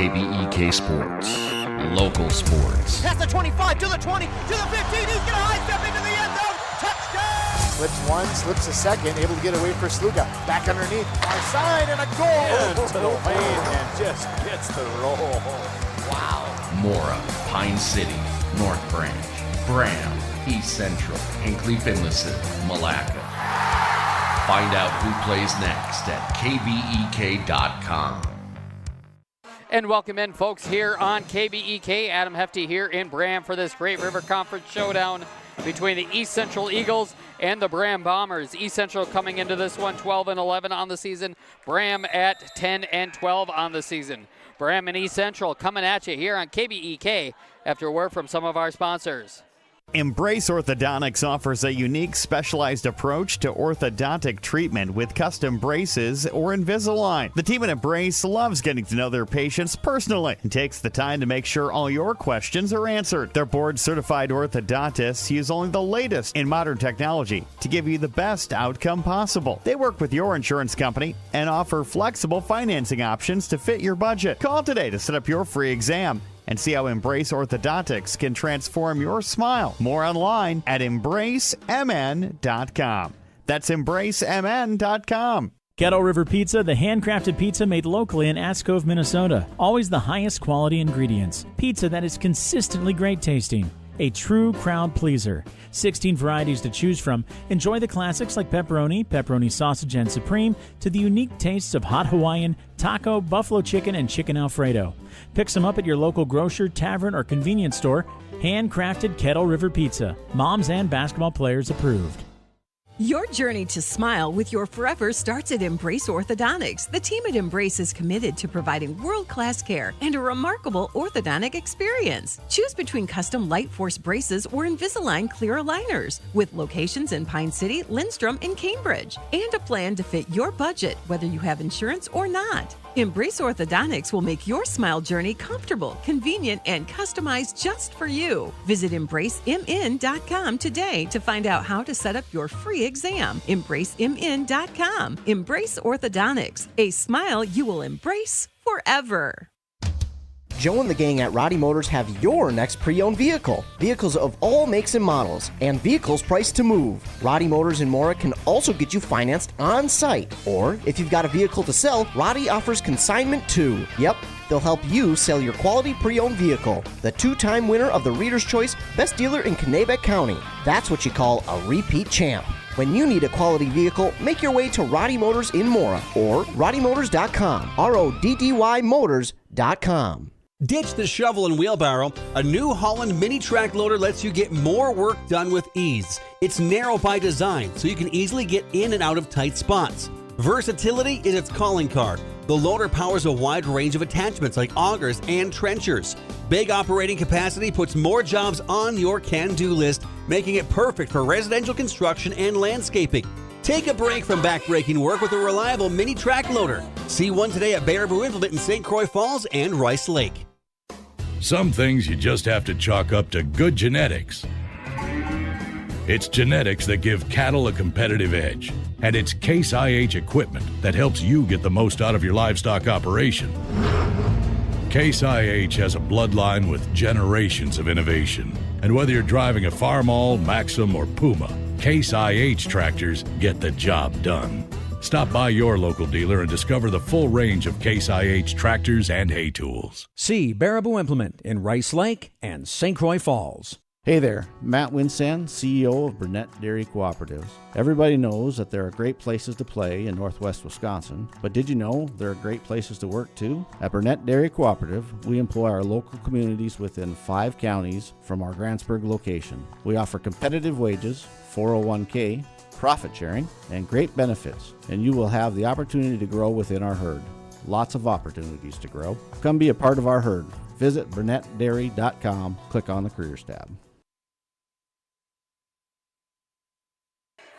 KBEK Sports. Local sports. Past the 25, to the 20, to the 15. He's going to high step into the end zone. Touchdown! Slips one, slips a second, able to get away for Sluga. Back underneath, far side, and a goal to the lane, and just gets the roll. Wow. Mora, Pine City, North Branch, Braham, East Central, Hinckley Finlayson, Malacca. Find out who plays next at KBEK.com. And welcome in, folks, here on KBEK. Adam Hefty here in Braham for this Great River Conference showdown between the East Central Eagles and the Braham Bombers. East Central coming into this one 12-11 on the season. Braham at 10-12 on the season. Braham and East Central coming at you here on KBEK after a word from some of our sponsors. Embrace Orthodontics offers a unique, specialized approach to orthodontic treatment with custom braces or Invisalign. The team at Embrace loves getting to know their patients personally and takes the time to make sure all your questions are answered. Their board-certified orthodontists use only the latest in modern technology to give you the best outcome possible. They work with your insurance company and offer flexible financing options to fit your budget. Call today to set up your free exam and see how Embrace Orthodontics can transform your smile. More online at embracemn.com. That's embracemn.com. Kettle River Pizza, the handcrafted pizza made locally in Ascove, Minnesota. Always the highest quality ingredients. Pizza that is consistently great tasting. A true crowd pleaser. 16 varieties to choose from. Enjoy the classics like pepperoni, pepperoni sausage and supreme, to the unique tastes of hot Hawaiian, taco, buffalo chicken, and chicken Alfredo. Pick some up at your local grocer, tavern, or convenience store. Handcrafted Kettle River Pizza. Moms and basketball players approved. Your journey to smile with your forever starts at Embrace Orthodontics. The team at Embrace is committed to providing world-class care and a remarkable orthodontic experience. Choose between custom Light Force braces or Invisalign clear aligners with locations in Pine City, Lindstrom, and Cambridge, and a plan to fit your budget, whether you have insurance or not. Embrace Orthodontics will make your smile journey comfortable, convenient, and customized just for you. Visit EmbraceMN.com today to find out how to set up your free exam. EmbraceMN.com. Embrace Orthodontics, a smile you will embrace forever. Joe and the gang at Roddy Motors have your next pre-owned vehicle. Vehicles of all makes and models, and vehicles priced to move. Roddy Motors in Mora can also get you financed on site. Or, if you've got a vehicle to sell, Roddy offers consignment too. Yep, they'll help you sell your quality pre-owned vehicle. The two-time winner of the Reader's Choice Best Dealer in Kanabec County. That's what you call a repeat champ. When you need a quality vehicle, make your way to Roddy Motors in Mora or RoddyMotors.com. RODDY Motors.com. Ditch the shovel and wheelbarrow. A New Holland mini track loader lets you get more work done with ease. It's narrow by design, so you can easily get in and out of tight spots. Versatility is its calling card. The loader powers a wide range of attachments like augers and trenchers. Big operating capacity puts more jobs on your can-do list, making it perfect for residential construction and landscaping. Take a break from backbreaking work with a reliable mini track loader. See one today at Baraboo Implement in St. Croix Falls and Rice Lake. Some things you just have to chalk up to good genetics. It's genetics that give cattle a competitive edge, and it's Case IH equipment that helps you get the most out of your livestock operation. Case IH has a bloodline with generations of innovation, and whether you're driving a Farmall, Maxim, or Puma, Case IH tractors get the job done. Stop by your local dealer and discover the full range of Case IH tractors and hay tools. See Baraboo Implement in Rice Lake and St. Croix Falls. Hey there, Matt Winsan, CEO of Burnett Dairy Cooperatives. Everybody knows that there are great places to play in Northwest Wisconsin, but did you know there are great places to work too? At Burnett Dairy Cooperative, we employ our local communities within 5 counties from our Grantsburg location. We offer competitive wages, 401k, profit sharing, and great benefits, and you will have the opportunity to grow within our herd. Lots of opportunities to grow. Come be a part of our herd. Visit BurnettDairy.com, click on the Careers tab.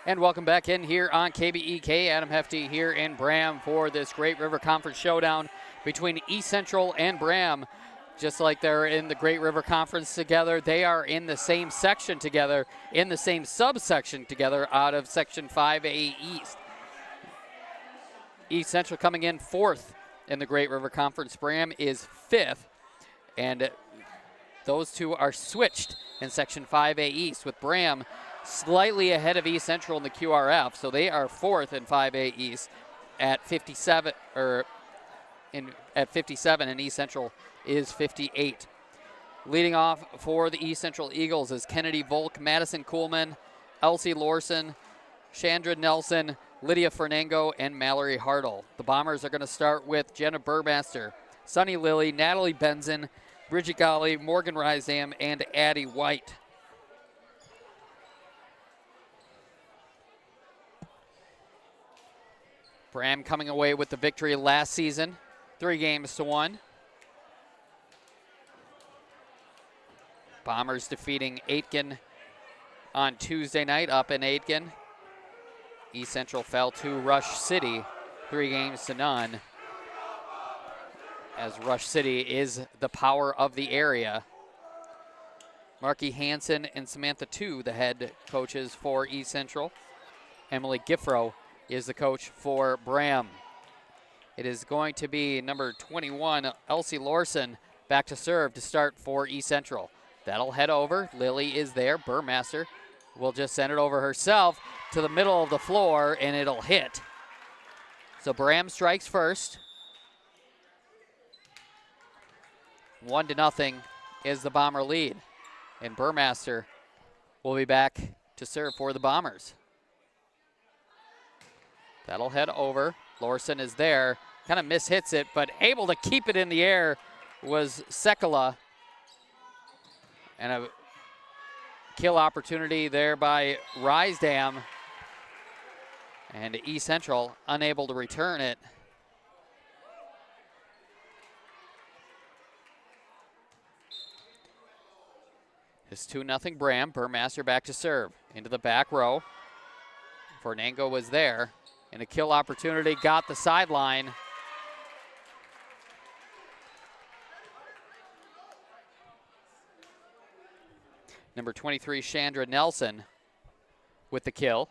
And welcome back in here on KBEK. Adam Hefty here in Braham for this Great River Conference showdown between East Central and Braham. Just like they're in the Great River Conference together, they are in the same section together, in the same subsection together out of Section 5A East. East Central coming in 4th in the Great River Conference. Braham is 5th, and those two are switched in Section 5A East, with Braham slightly ahead of East Central in the QRF, so they are 4th in 5A East at 57, at 57, and East Central is 58. Leading off for the East Central Eagles is Kennedy Volk, Madison Kuhlman, Elsie Lorson, Chandra Nelson, Lydia Fernango, and Mallory Hartle. The Bombers are going to start with Jenna Burmaster, Sunny Lilly, Natalie Benson, Bridget Golly, Morgan Rysam, and Addie White. Braham coming away with the victory last season, 3-1. Bombers defeating Aitken on Tuesday night up in Aitken. East Central fell to Rush City 3-0, as Rush City is the power of the area. Marky Hansen and Samantha Tu, the head coaches for East Central. Emily Giffro is the coach for Braham. It is going to be number 21, Elsie Lorson, back to serve to start for East Central. That'll head over. Lily is there. Burmaster will just send it over herself to the middle of the floor, and it'll hit. So Braham strikes first. 1-0 is the Bomber lead. And Burmaster will be back to serve for the Bombers. That'll head over. Lorson is there. Kind of mishits it, but able to keep it in the air was Sekala. And a kill opportunity there by Rysdam. And East Central unable to return it. It's 2-0 Braham. Burmaster back to serve. Into the back row. Fernango was there. And a kill opportunity, got the sideline. Number 23, Chandra Nelson with the kill.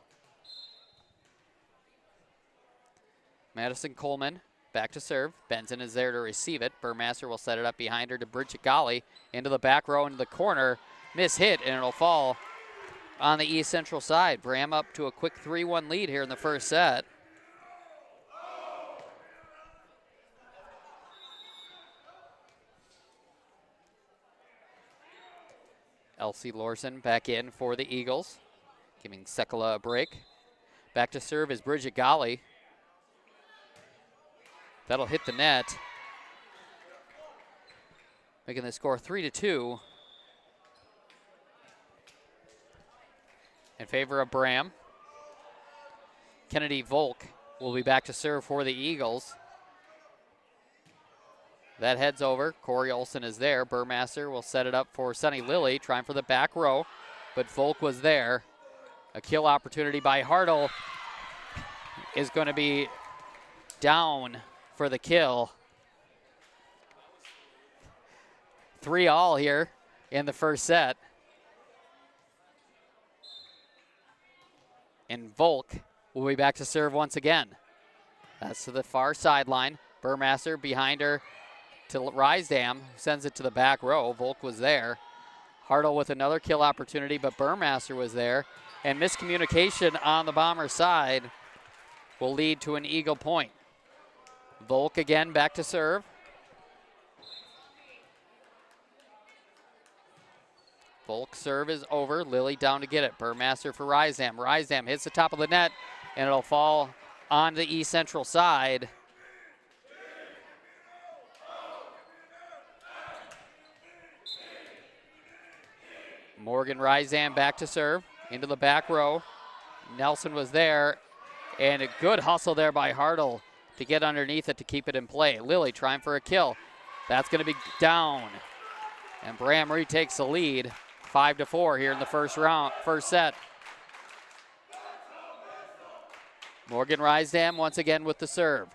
Madison Coleman back to serve. Benson is there to receive it. Burmaster will set it up behind her to Bridget Golly. Into the back row, into the corner. Miss hit, and it'll fall on the East Central side. Braham up to a quick 3-1 lead here in the first set. Elsie Lorson back in for the Eagles, giving Sekala a break. Back to serve is Bridget Golly. That'll hit the net, making the score 3-2 in favor of Braham. Kennedy Volk will be back to serve for the Eagles. That heads over. Corey Olson is there. Burmaster will set it up for Sunny Lilly, trying for the back row, but Volk was there. A kill opportunity by Hartle is going to be down for the kill. 3-3 here in the first set. And Volk will be back to serve once again. That's to the far sideline. Burmaster behind her to Rysdam, sends it to the back row. Volk was there. Hartle with another kill opportunity, but Burmaster was there. And miscommunication on the Bomber side will lead to an Eagle point. Volk again back to serve. Volk serve is over. Lilly down to get it. Burmaster for Rysdam. Rysdam hits the top of the net, and it'll fall on the East Central side. Morgan Rysdam back to serve. Into the back row. Nelson was there, and a good hustle there by Hartle to get underneath it to keep it in play. Lilly trying for a kill. That's going to be down. And Braham retakes the lead, 5-4 here in the first set. Morgan Rysdam once again with the serve.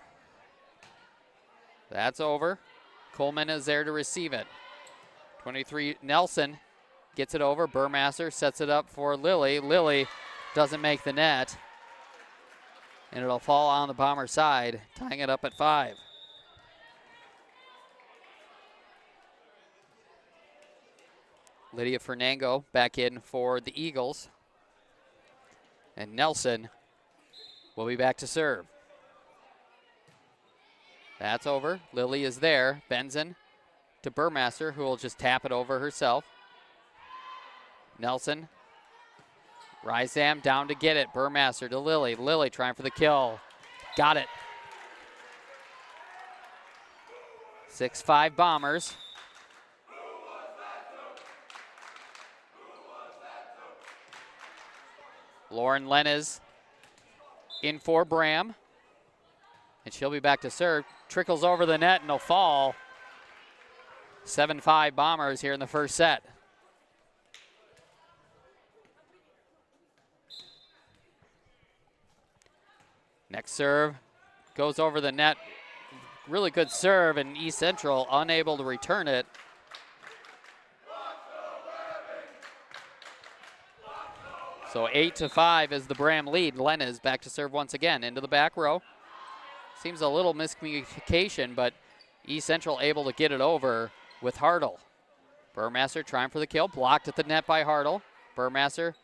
That's over. Coleman is there to receive it. 23 Nelson gets it over. Burmaster sets it up for Lilly. Lilly doesn't make the net, and it'll fall on the Bomber side, tying it up at 5. Lydia Fernango back in for the Eagles. And Nelson will be back to serve. That's over. Lily is there. Benson to Burmaster, who will just tap it over herself. Nelson. Rysam down to get it. Burmaster to Lily. Lily trying for the kill. Got it. 6-5 Bombers. Lauren Lenez in for Braham. And she'll be back to serve. Trickles over the net and will fall. 7-5 Bombers here in the first set. Next serve goes over the net. Really good serve, and East Central unable to return it. So 8-5 is the Braham lead. Lenez back to serve once again into the back row. Seems a little miscommunication, but East Central able to get it over with Hartle. Burmaster trying for the kill, blocked at the net by Hartle. Burmaster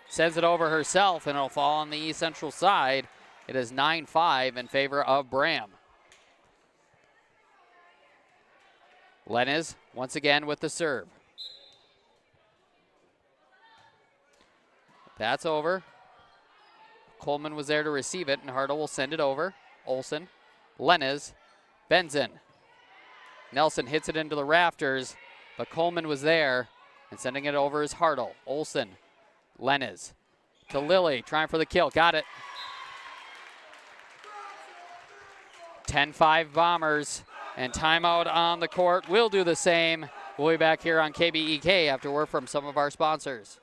sends it over herself, and it'll fall on the East Central side. It is 9-5 in favor of Braham. Lenez once again with the serve. That's over. Coleman was there to receive it, and Hartle will send it over. Olsen, Lenez, Benson. Nelson hits it into the rafters, but Coleman was there, and sending it over is Hartle. Olsen, Lenez to Lily, trying for the kill. Got it. 10-5 Bombers, and timeout on the court. We'll do the same. We'll be back here on KBEK after word from some of our sponsors.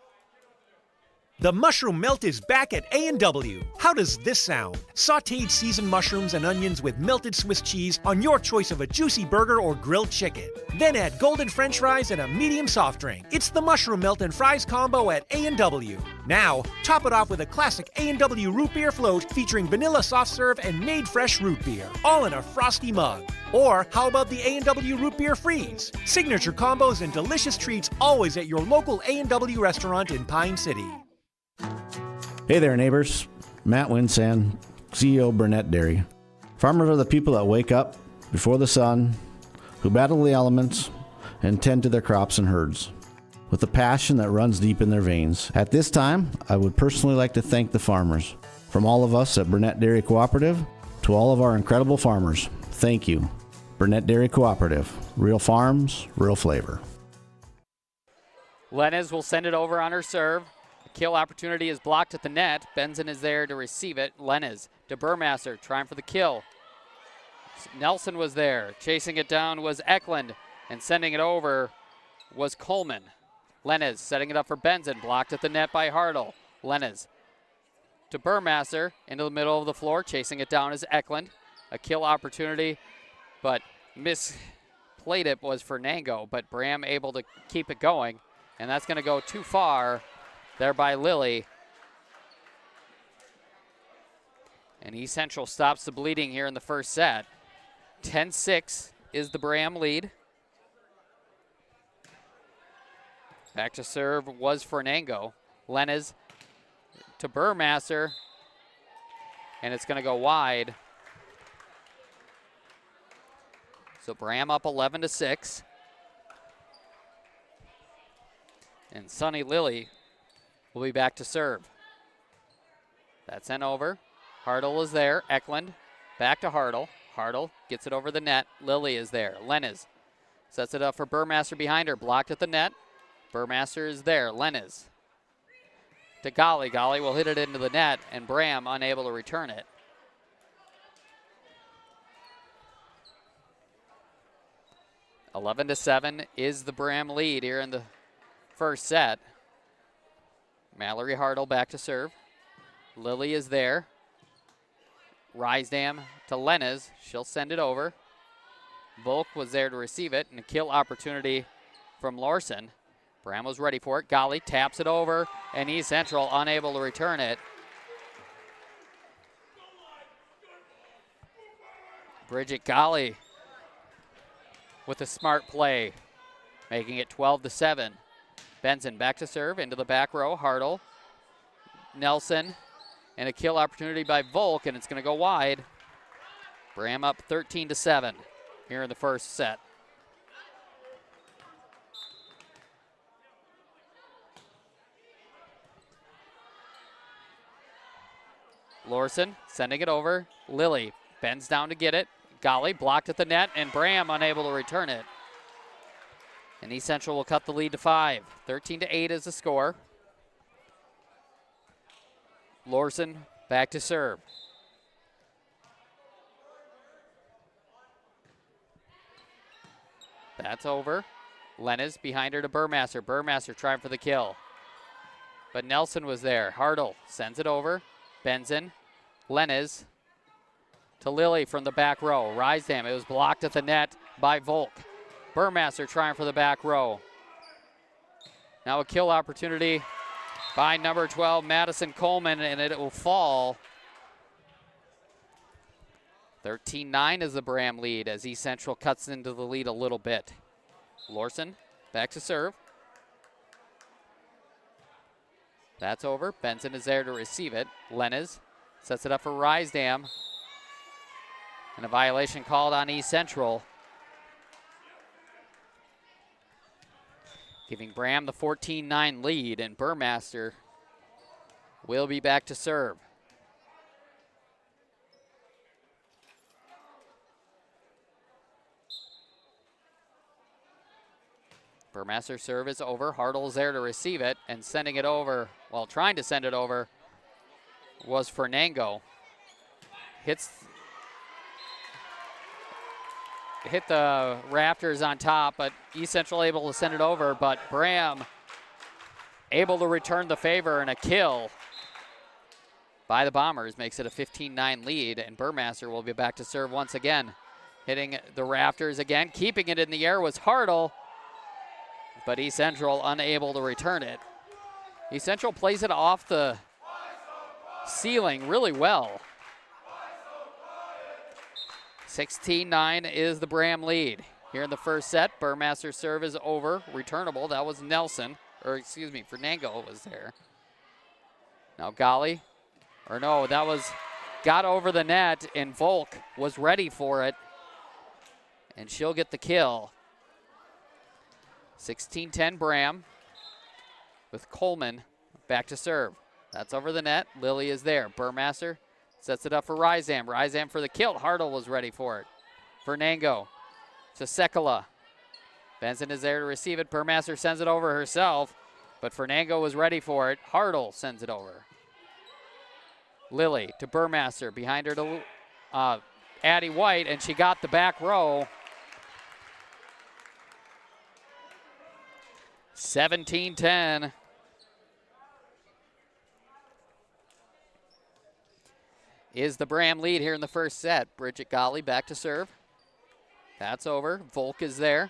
The mushroom melt is back at A&W. How does this sound? Sautéed seasoned mushrooms and onions with melted Swiss cheese on your choice of a juicy burger or grilled chicken. Then add golden French fries and a medium soft drink. It's the mushroom melt and fries combo at A&W. Now, top it off with a classic A&W root beer float featuring vanilla soft serve and made fresh root beer, all in a frosty mug. Or how about the A&W Root Beer Freeze? Signature combos and delicious treats always at your local A&W restaurant in Pine City. Hey there, neighbors. Matt Winsan, CEO Burnett Dairy. Farmers are the people that wake up before the sun, who battle the elements, and tend to their crops and herds with a passion that runs deep in their veins. At this time, I would personally like to thank the farmers. From all of us at Burnett Dairy Cooperative to all of our incredible farmers, thank you. Burnett Dairy Cooperative. Real farms, real flavor. Lenez will send it over on her serve. Kill opportunity is blocked at the net. Benson is there to receive it. Lenez to Burmaster, trying for the kill. Nelson was there. Chasing it down was Eklund, and sending it over was Coleman. Lenez setting it up for Benson, blocked at the net by Hartle. Lenez to Burmaster, into the middle of the floor. Chasing it down is Eklund. A kill opportunity, but misplayed it was Fernango, but Braham able to keep it going, and that's going to go too far there by Lily. And East Central stops the bleeding here in the first set. 10-6 is the Braham lead. Back to serve was Fernango. Lenez to Burmaster, and it's going to go wide. So Braham up 11-6. And Sunny Lily will be back to serve. That's sent over. Hartle is there. Eklund back to Hartle. Hartle gets it over the net. Lily is there. Lenez sets it up for Burmaster behind her. Blocked at the net. Burmaster is there. Lenez to Golly. Golly will hit it into the net, and Braham unable to return it. (11-7) is the Braham lead here in the first set. Mallory Hartle back to serve. Lily is there. Rysdam to Lenez. She'll send it over. Volk was there to receive it, and a kill opportunity from Larson. Braham was ready for it. Golly taps it over, and East Central unable to return it. Bridget Golly with a smart play, making it 12-7. Benson back to serve, into the back row. Hartle, Nelson, and a kill opportunity by Volk, and it's going to go wide. Braham up 13-7 here in the first set. Lorson sending it over. Lilly bends down to get it. Golly blocked at the net, and Braham unable to return it. And East Central will cut the lead to 5. 13-8 is the score. Lorson back to serve. That's over. Lennes behind her to Burmaster. Burmaster trying for the kill. But Nelson was there. Hartle sends it over. Benson, Lennes to Lilly from the back row. Rysdam, it was blocked at the net by Volk. Burmaster trying for the back row. Now a kill opportunity by number 12, Madison Coleman, and it will fall. 13-9 is the Braham lead as East Central cuts into the lead a little bit. Lorson back to serve. That's over. Benson is there to receive it. Lennes sets it up for Rysdam. And a violation called on East Central, giving Braham the 14-9 lead, and Burmaster will be back to serve. Burmaster's serve is over. Hartle's there to receive it, and sending it over, well, trying to send it over, was Fernango. Hit the rafters on top, but East Central able to send it over, but Braham able to return the favor, and a kill by the Bombers makes it a 15-9 lead, and Burmaster will be back to serve once again. Hitting the rafters again, keeping it in the air was Hartle, but East Central unable to return it. East Central plays it off the ceiling really well. 16-9 is the Braham lead. Here in the first set, Burmaster's serve is over, returnable. That was Nelson, or excuse me, Fernango was there. Now Golly, or no, that was, got over the net, and Volk was ready for it, and she'll get the kill. 16-10 Braham with Coleman back to serve. That's over the net. Lilly is there. Burmaster sets it up for Rysdam. Rysdam for the kill. Hartle was ready for it. Fernango to Sekala. Benson is there to receive it. Burmaster sends it over herself, but Fernango was ready for it. Hartle sends it over. Lilly to Burmaster. Behind her to Addie White, and she got the back row. 17-10. Is the Braham lead here in the first set. Bridget Golly back to serve. That's over. Volk is there.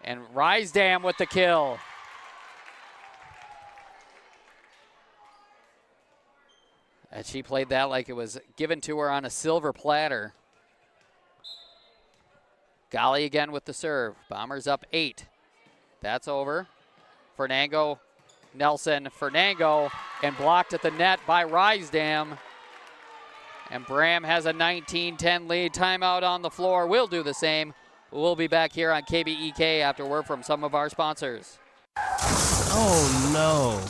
And Rysdam with the kill. And she played that like it was given to her on a silver platter. Golly again with the serve. Bombers up 8. That's over. Fernango, Nelson, Fernango, and blocked at the net by Rysdam. And Braham has a 19-10 lead. Timeout on the floor. We'll do the same. We'll be back here on KBEK after word from some of our sponsors. Oh, no.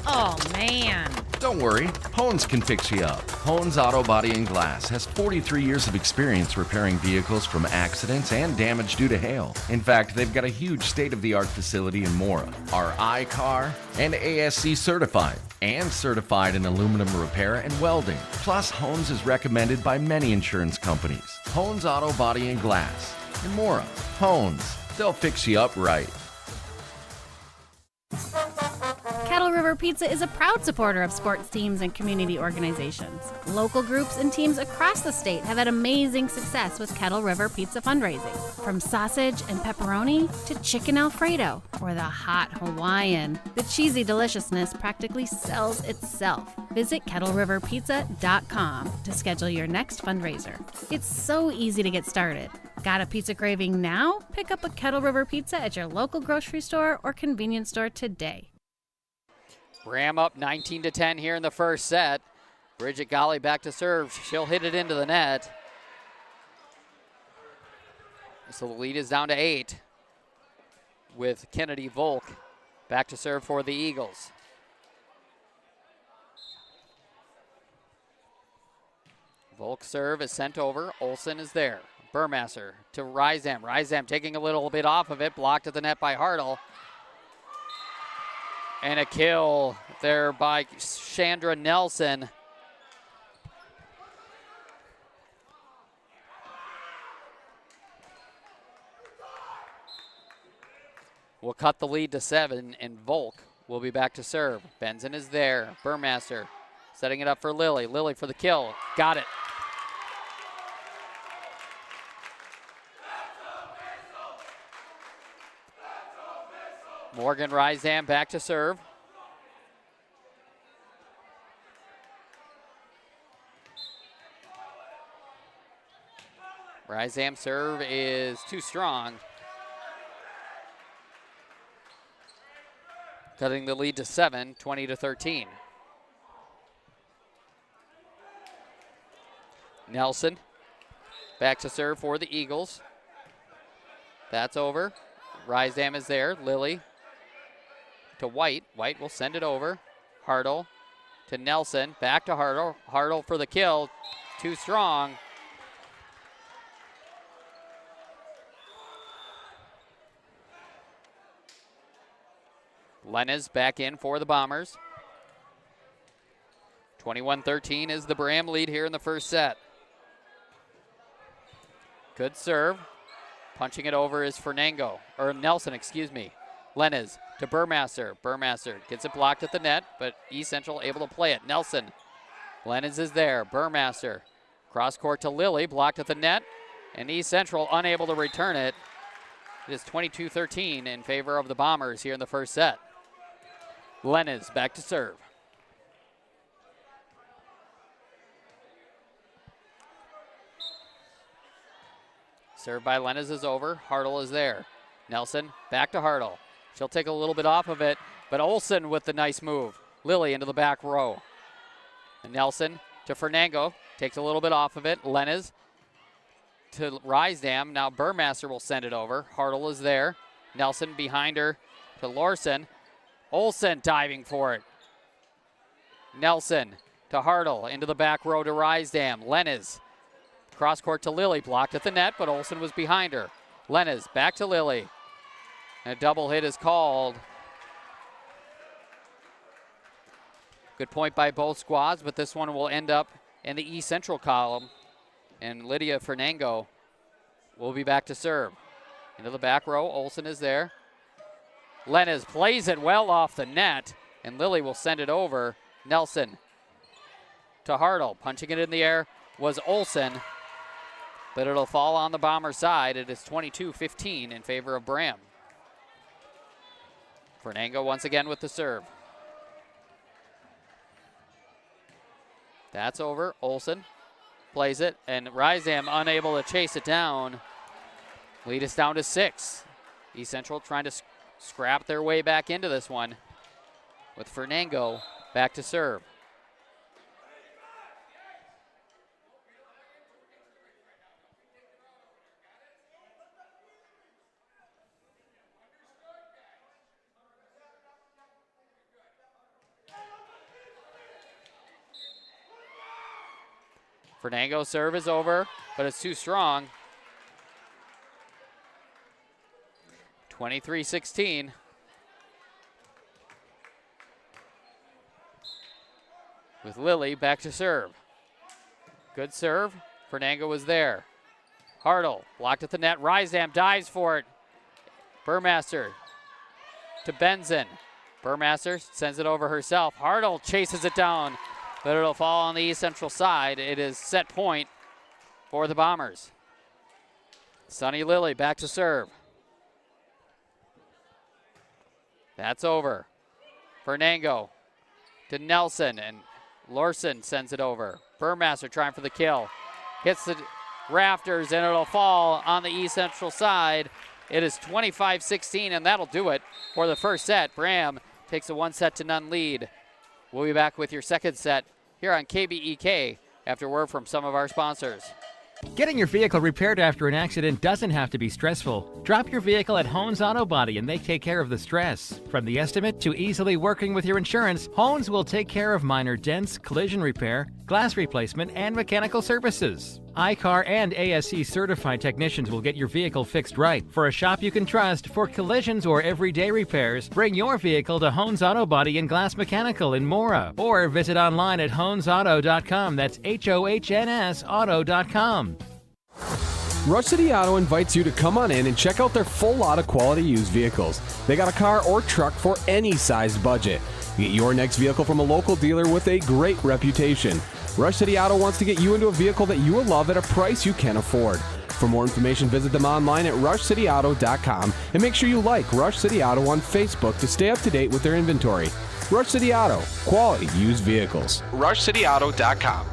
Oh, man. Don't worry, Hones can fix you up. Hones Auto Body and Glass has 43 years of experience repairing vehicles from accidents and damage due to hail. In fact, they've got a huge state-of-the-art facility in Mora, are I-CAR and ASC certified, and certified in aluminum repair and welding. Plus, Hones is recommended by many insurance companies. Hones Auto Body and Glass in Mora. Hones, they'll fix you up right. Kettle River Pizza is a proud supporter of sports teams and community organizations. Local groups and teams across the state have had amazing success with Kettle River Pizza fundraising. From sausage and pepperoni to chicken Alfredo or the hot Hawaiian, the cheesy deliciousness practically sells itself. Visit KettleRiverPizza.com to schedule your next fundraiser. It's so easy to get started. Got a pizza craving now? Pick up a Kettle River pizza at your local grocery store or convenience store today. Braham up 19-10 here in the first set. Bridget Golly back to serve. She'll hit it into the net. So the lead is down to 8 with Kennedy Volk back to serve for the Eagles. Volk's serve is sent over. Olsen is there. Burmaster to Rysam. Rysam taking a little bit off of it. Blocked at the net by Hartle. And a kill there by Chandra Nelson. Will cut the lead to 7, and Volk will be back to serve. Benson is there. Burmaster setting it up for Lily. Lily for the kill. Got it. Morgan Rysam back to serve. Rysam serve is too strong. Cutting the lead to 7, 20-13. Nelson back to serve for the Eagles. That's over. Rysam is there. Lily to White. White will send it over. Hartle to Nelson. Back to Hartle. Hartle for the kill. Too strong. Lenez back in for the Bombers. 21-13 is the Braham lead here in the first set. Good serve. Punching it over is Nelson, excuse me. Lenez to Burmaster. Burmaster gets it blocked at the net, but East Central able to play it. Nelson. Lenez is there. Burmaster. Cross court to Lily, blocked at the net, and East Central unable to return it. It is 22-13 in favor of the Bombers here in the first set. Lenez back to serve. Serve by Lenez is over. Hartle is there. Nelson back to Hartle. She'll take a little bit off of it, but Olsen with the nice move. Lily into the back row. And Nelson to Fernango. Takes a little bit off of it. Lenez to Rysam. Now Burmaster will send it over. Hartle is there. Nelson behind her to Larson. Olsen diving for it. Nelson to Hartle. Into the back row to Rysam. Lenez. Cross court to Lily. Blocked at the net, but Olsen was behind her. Lenez back to Lily. And a double hit is called. Good point by both squads, but this one will end up in the East Central column. And Lydia Fernango will be back to serve. Into the back row. Olsen is there. Lenez plays it well off the net, and Lily will send it over. Nelson to Hartle. Punching it in the air was Olsen, but it'll fall on the Bomber side. It is 22-15 in favor of Braham. Fernango once again with the serve. That's over. Olsen plays it, and Rysam unable to chase it down. Lead is down to 6. East Central trying to scrap their way back into this one with Fernango back to serve. Fernango's serve is over, but it's too strong. 23-16. With Lily back to serve. Good serve. Fernango was there. Hartle blocked at the net. Rysam dives for it. Burmaster to Benson. Burmaster sends it over herself. Hartle chases it down, but it'll fall on the East Central side. It is set point for the Bombers. Sunny Lily back to serve. That's over. Fernango to Nelson, and Larson sends it over. Burmaster trying for the kill. Hits the rafters, and it'll fall on the East Central side. It is 25-16, and that'll do it for the first set. Braham takes a 1-0 lead. We'll be back with your second set here on KBEK after word from some of our sponsors. Getting your vehicle repaired after an accident doesn't have to be stressful. Drop your vehicle at Hones Auto Body and they take care of the stress. From the estimate to easily working with your insurance, Hones will take care of minor dents, collision repair, glass replacement, and mechanical services. iCar and ASE certified technicians will get your vehicle fixed right. For a shop you can trust, for collisions or everyday repairs, bring your vehicle to Hones Auto Body and Glass Mechanical in Mora, or visit online at honesauto.com. That's HOHNS auto.com. Rush City Auto invites you to come on in and check out their full lot of quality used vehicles. They got a car or truck for any size budget. Get your next vehicle from a local dealer with a great reputation. Rush City Auto wants to get you into a vehicle that you will love at a price you can afford. For more information, visit them online at rushcityauto.com and make sure you like Rush City Auto on Facebook to stay up to date with their inventory. Rush City Auto, quality used vehicles. rushcityauto.com.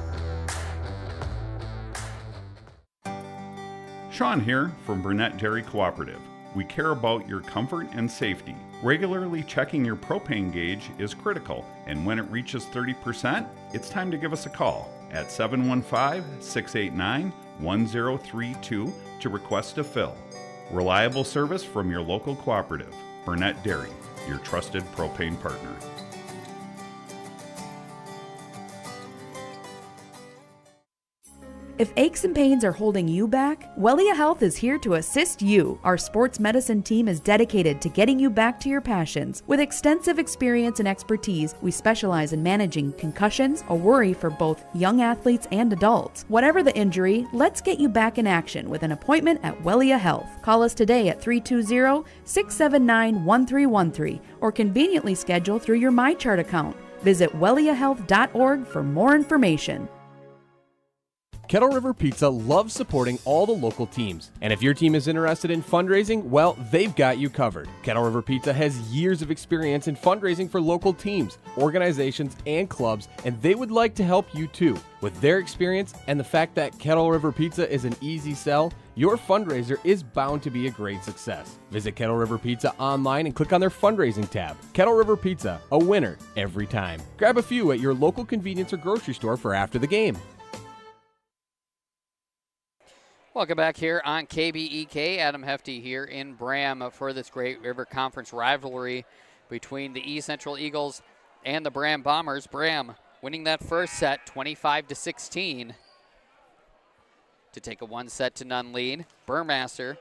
Sean here from Burnett Dairy Cooperative. We care about your comfort and safety. Regularly checking your propane gauge is critical, and when it reaches 30%, it's time to give us a call at 715-689-1032 to request a fill. Reliable service from your local cooperative. Burnett Dairy, your trusted propane partner. If aches and pains are holding you back, Wellia Health is here to assist you. Our sports medicine team is dedicated to getting you back to your passions. With extensive experience and expertise, we specialize in managing concussions, a worry for both young athletes and adults. Whatever the injury, let's get you back in action with an appointment at Wellia Health. Call us today at 320-679-1313 or conveniently schedule through your MyChart account. Visit welliahealth.org for more information. Kettle River Pizza loves supporting all the local teams. And if your team is interested in fundraising, well, they've got you covered. Kettle River Pizza has years of experience in fundraising for local teams, organizations, and clubs, and they would like to help you too. With their experience and the fact that Kettle River Pizza is an easy sell, your fundraiser is bound to be a great success. Visit Kettle River Pizza online and click on their fundraising tab. Kettle River Pizza, a winner every time. Grab a few at your local convenience or grocery store for after the game. Welcome back here on KBEK. Adam Hefty here in Braham for this Great River Conference rivalry between the East Central Eagles and the Braham Bombers. Braham winning that first set 25-16 to take a 1-0 lead. Burmaster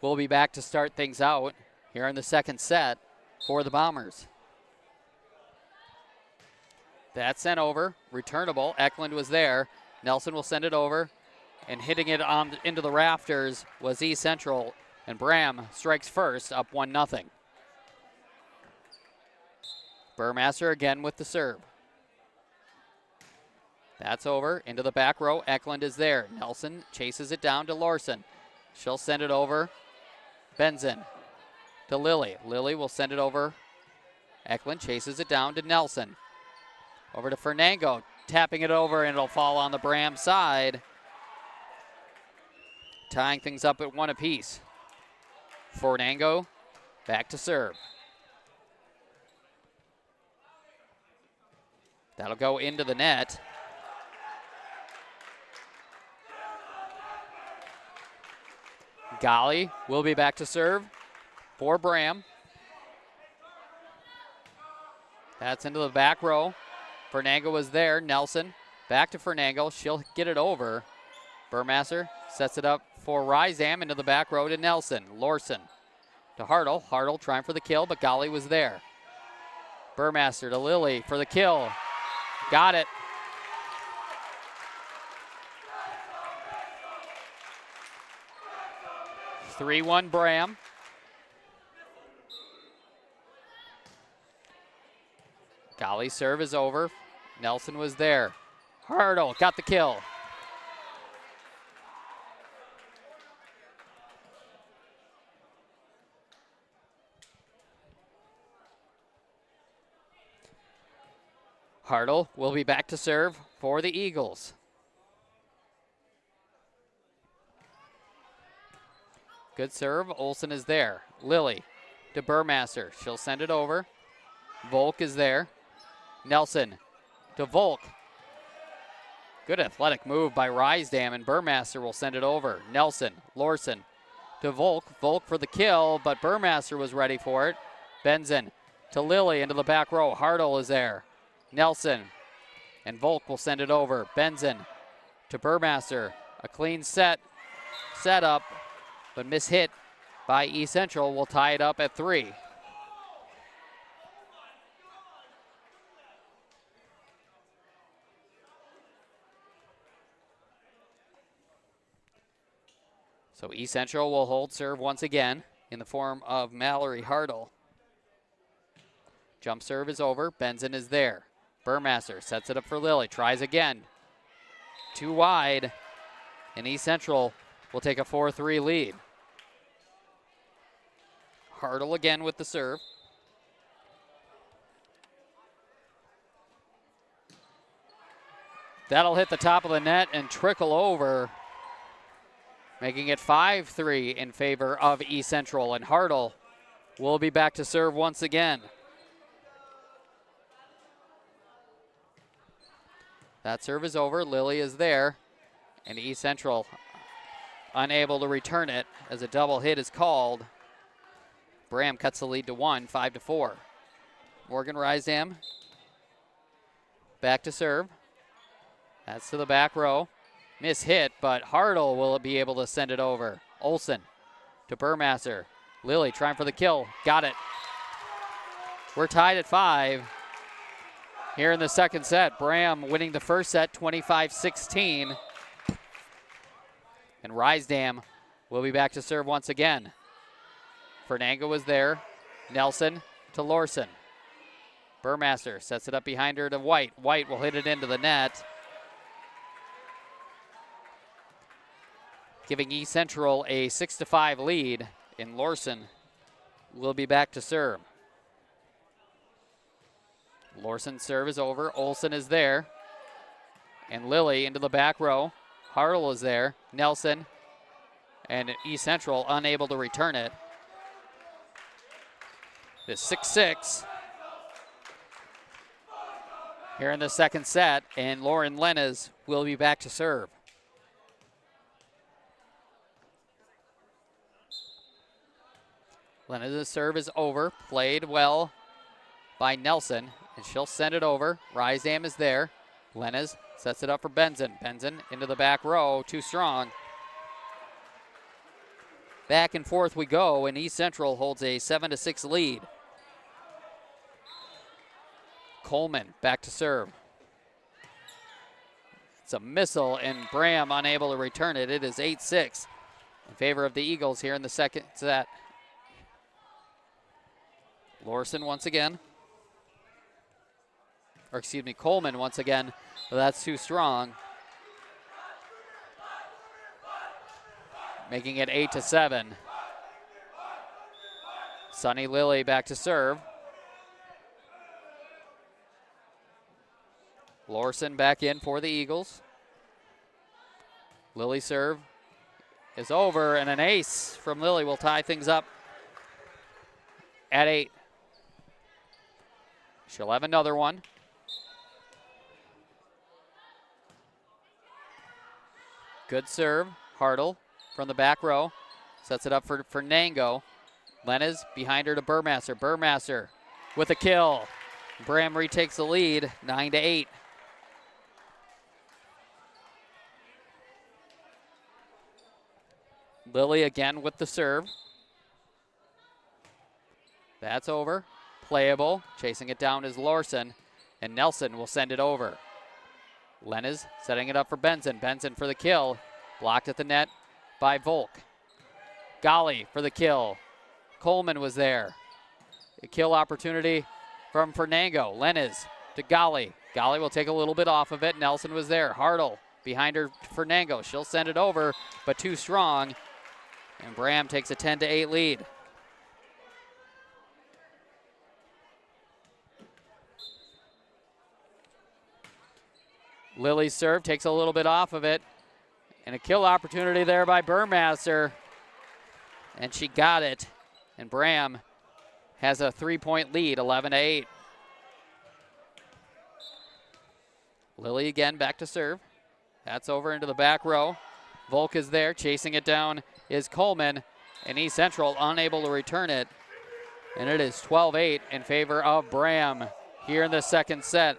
will be back to start things out here in the second set for the Bombers. That's sent over, returnable. Eklund was there. Nelson will send it over. And hitting it into the rafters was East Central, and Braham strikes first, up 1-0. Burmaster again with the serve. That's over, into the back row. Eklund is there. Nelson chases it down to Larson. She'll send it over. Benzin to Lilly. Lilly will send it over. Eklund chases it down to Nelson. Over to Fernango, tapping it over, and it'll fall on the Braham side. Tying things up at 1 apiece. Fernango back to serve. That'll go into the net. Gali will be back to serve for Braham. That's into the back row. Fernango was there. Nelson back to Fernango. She'll get it over. Burmaster sets it up for Rysam into the back row to Nelson. Lorson to Hartle. Hartle trying for the kill, but Gali was there. Burmaster to Lilly for the kill. Got it. (3-1) Braham. Gali's serve is over. Nelson was there. Hartle got the kill. Hartle will be back to serve for the Eagles. Good serve. Olsen is there. Lily to Burmaster. She'll send it over. Volk is there. Nelson to Volk. Good athletic move by Rysdam, and Burmaster will send it over. Nelson, Lorson to Volk. Volk for the kill, but Burmaster was ready for it. Benson to Lily into the back row. Hartle is there. Nelson and Volk will send it over. Benson to Burmaster. A clean set up, but mishit by East Central will tie it up at 3. So East Central will hold serve once again in the form of Mallory Hartle. Jump serve is over. Benson is there. Burmaster sets it up for Lily. Tries again. Too wide. And East Central will take a 4-3 lead. Hartle again with the serve. That'll hit the top of the net and trickle over, making it 5-3 in favor of East Central. And Hartle will be back to serve once again. That serve is over. Lily is there. And East Central unable to return it as a double hit is called. Braham cuts the lead to 1, 5-4. Morgan Rysdam back to serve. That's to the back row. Miss hit, but Hartle will be able to send it over. Olsen to Burmaster. Lily trying for the kill. Got it. We're tied at 5 here in the second set. Braham winning the first set 25-16. And Rysdam will be back to serve once again. Fernanga was there. Nelson to Lorson. Burmaster sets it up behind her to White. White will hit it into the net, giving East Central a 6-5 lead, and Lorson will be back to serve. Lorson's serve is over. Olsen is there. And Lily into the back row. Hartle is there. Nelson and East Central unable to return it. It's 6-6 here in the second set, and Lauren Lenez will be back to serve. Lenez's serve is over. Played well by Nelson, and she'll send it over. Rysdam is there. Lenez sets it up for Benson. Benson into the back row, too strong. Back and forth we go, and East Central holds a 7-6 lead. Coleman back to serve. It's a missile, and Braham unable to return it. It is 8-6 in favor of the Eagles here in the second set. Lorson once again. Or excuse me, Coleman once again. But that's too strong. Making it 8-7. Sunny Lily back to serve. Lorson back in for the Eagles. Lily serve is over, and an ace from Lily will tie things up at 8. She'll have another one. Good serve. Hartle from the back row. Sets it up for Fernango. Lenez behind her to Burmaster. Burmaster with a kill. Braham retakes the lead, 9-8. Lily again with the serve. That's over. Playable. Chasing it down is Lorson, and Nelson will send it over. Lenez setting it up for Benson. Benson for the kill. Blocked at the net by Volk. Golly for the kill. Coleman was there. A kill opportunity from Fernango. Lenez to Golly. Golly will take a little bit off of it. Nelson was there. Hartle behind her, Fernango. She'll send it over, but too strong. And Braham takes a 10-8 lead. Lily's serve takes a little bit off of it. And a kill opportunity there by Burmaster. And she got it. And Braham has a 3-point lead, 11-8. Lily again back to serve. That's over into the back row. Volk is there. Chasing it down is Coleman. And East Central unable to return it. And it is 12-8 in favor of Braham here in the second set.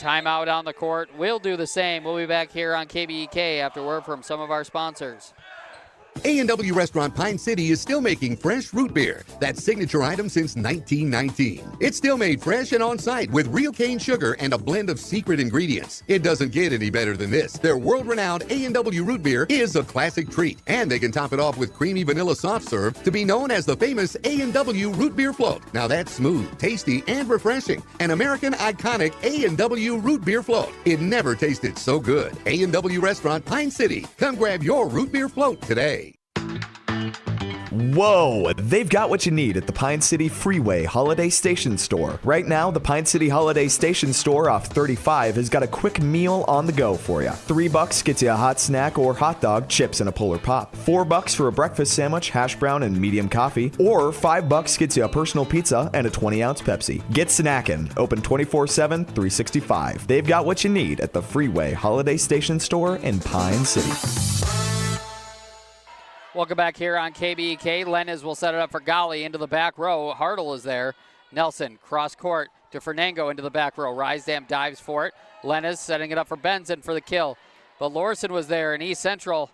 Timeout on the court. We'll do the same. We'll be back here on KBEK after word from some of our sponsors. A&W Restaurant Pine City is still making fresh root beer, that signature item since 1919. It's still made fresh and on site with real cane sugar and a blend of secret ingredients. It doesn't get any better than this. Their world-renowned A&W root beer is a classic treat, and they can top it off with creamy vanilla soft serve to be known as the famous A&W root beer float. Now that's smooth, tasty, and refreshing. An American iconic A&W root beer float. It never tasted so good. A&W Restaurant Pine City. Come grab your root beer float today. Whoa! They've got what you need at the Pine City Freeway Holiday Station Store. Right now, the Pine City Holiday Station Store off 35 has got a quick meal on the go for you. $3 gets you a hot snack or hot dog, chips, and a Polar Pop. $4 for a breakfast sandwich, hash brown, and medium coffee. Or $5 gets you a personal pizza and a 20-ounce Pepsi. Get snacking. Open 24/7, 365. They've got what you need at the Freeway Holiday Station Store in Pine City. Welcome back here on KBEK. Lenez will set it up for Gali into the back row. Hartle is there. Nelson cross court to Fernango into the back row. Rysdam dives for it. Lenez setting it up for Benson for the kill. But Lorson was there, and East Central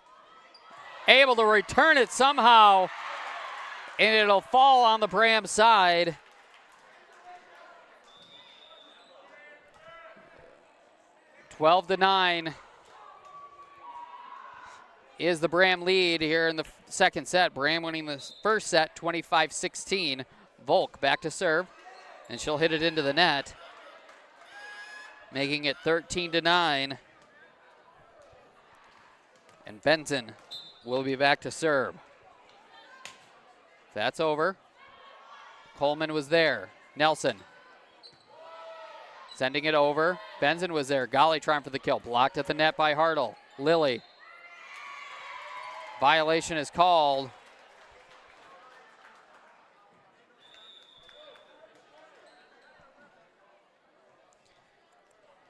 able to return it somehow. And it'll fall on the Braham side. (12-9). Is the Braham lead here in the second set. Braham winning the first set 25-16. Volk back to serve, and she'll hit it into the net, making it 13-9. And Benson will be back to serve. That's over. Coleman was there. Nelson sending it over. Benson was there. Gali trying for the kill. Blocked at the net by Hartle. Lily. Violation is called.